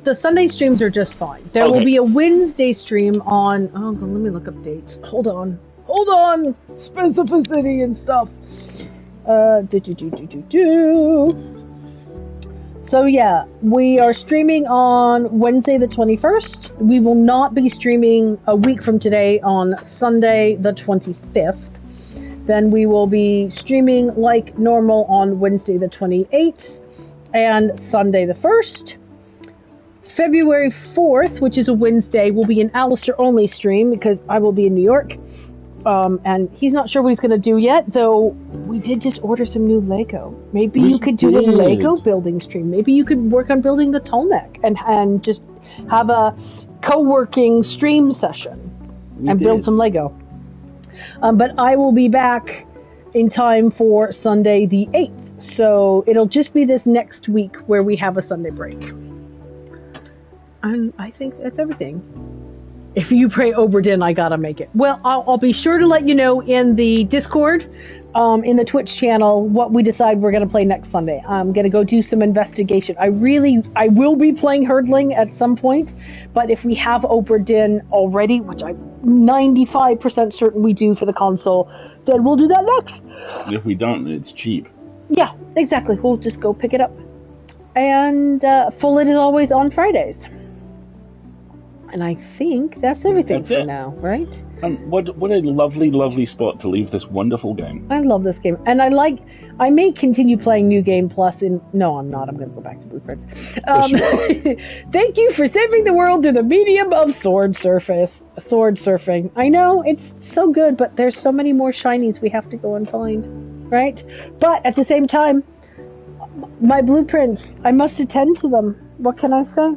The Sunday streams are just fine. There will be a Wednesday stream on... Oh, let me look up dates. Hold on. Specificity and stuff. So So yeah, we are streaming on Wednesday the 21st. We will not be streaming a week from today on Sunday the 25th. Then we will be streaming like normal on Wednesday the 28th and Sunday the 1st. February 4th, which is a Wednesday, will be an Alistair only stream because I will be in New York. And he's not sure what he's going to do yet, though we did just order some new Lego. Maybe you could do a Lego building stream. Maybe you could work on building the Tallneck and just have a co-working stream session and build some Lego. But I will be back in time for Sunday the 8th. So it'll just be this next week where we have a Sunday break. And I think that's everything. If you pray Oberdin, I gotta make it. Well, I'll be sure to let you know in the Discord, in the Twitch channel, what we decide we're gonna play next Sunday. I'm gonna go do some investigation. I will be playing Herdling at some point, but if we have Oberdin already, which I'm 95% certain we do for the console, then we'll do that next. If we don't, it's cheap. Yeah, exactly. We'll just go pick it up. And Full It is always on Fridays. And I think that's everything for now, right? What a lovely, lovely spot to leave this wonderful game. I love this game. And I may continue playing New Game Plus no, I'm not. I'm going to go back to Blueprints. Sure. Thank you for saving the world through the medium of sword surfing. I know, it's so good, but there's so many more shinies we have to go and find, right? But at the same time, my blueprints, I must attend to them. What can I say?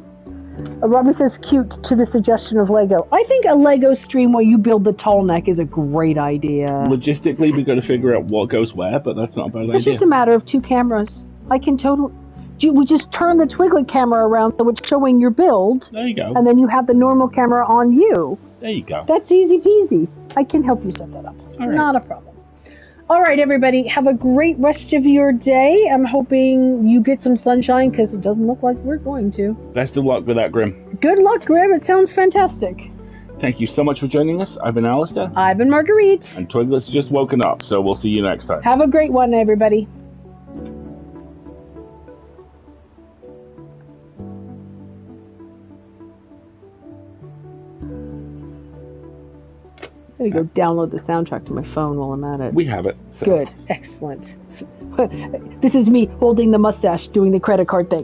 Robbie says cute to the suggestion of Lego. I think a Lego stream where you build the Tallneck is a great idea. Logistically, we've got to figure out what goes where, but that's not a bad idea. It's just a matter of 2 cameras. I can totally... We just turn the Twiglet camera around so it's showing your build. There you go. And then you have the normal camera on you. There you go. That's easy peasy. I can help you set that up. All right. Not a problem. All right, everybody. Have a great rest of your day. I'm hoping you get some sunshine because it doesn't look like we're going to. Best of luck with that, Grim. Good luck, Grim. It sounds fantastic. Thank you so much for joining us. I've been Alistair. I've been Marguerite. And Twiglet's just woken up, so we'll see you next time. Have a great one, everybody. I'm going to go download the soundtrack to my phone while I'm at it. We have it. So. Good. Excellent. This is me holding the mustache doing the credit card thing.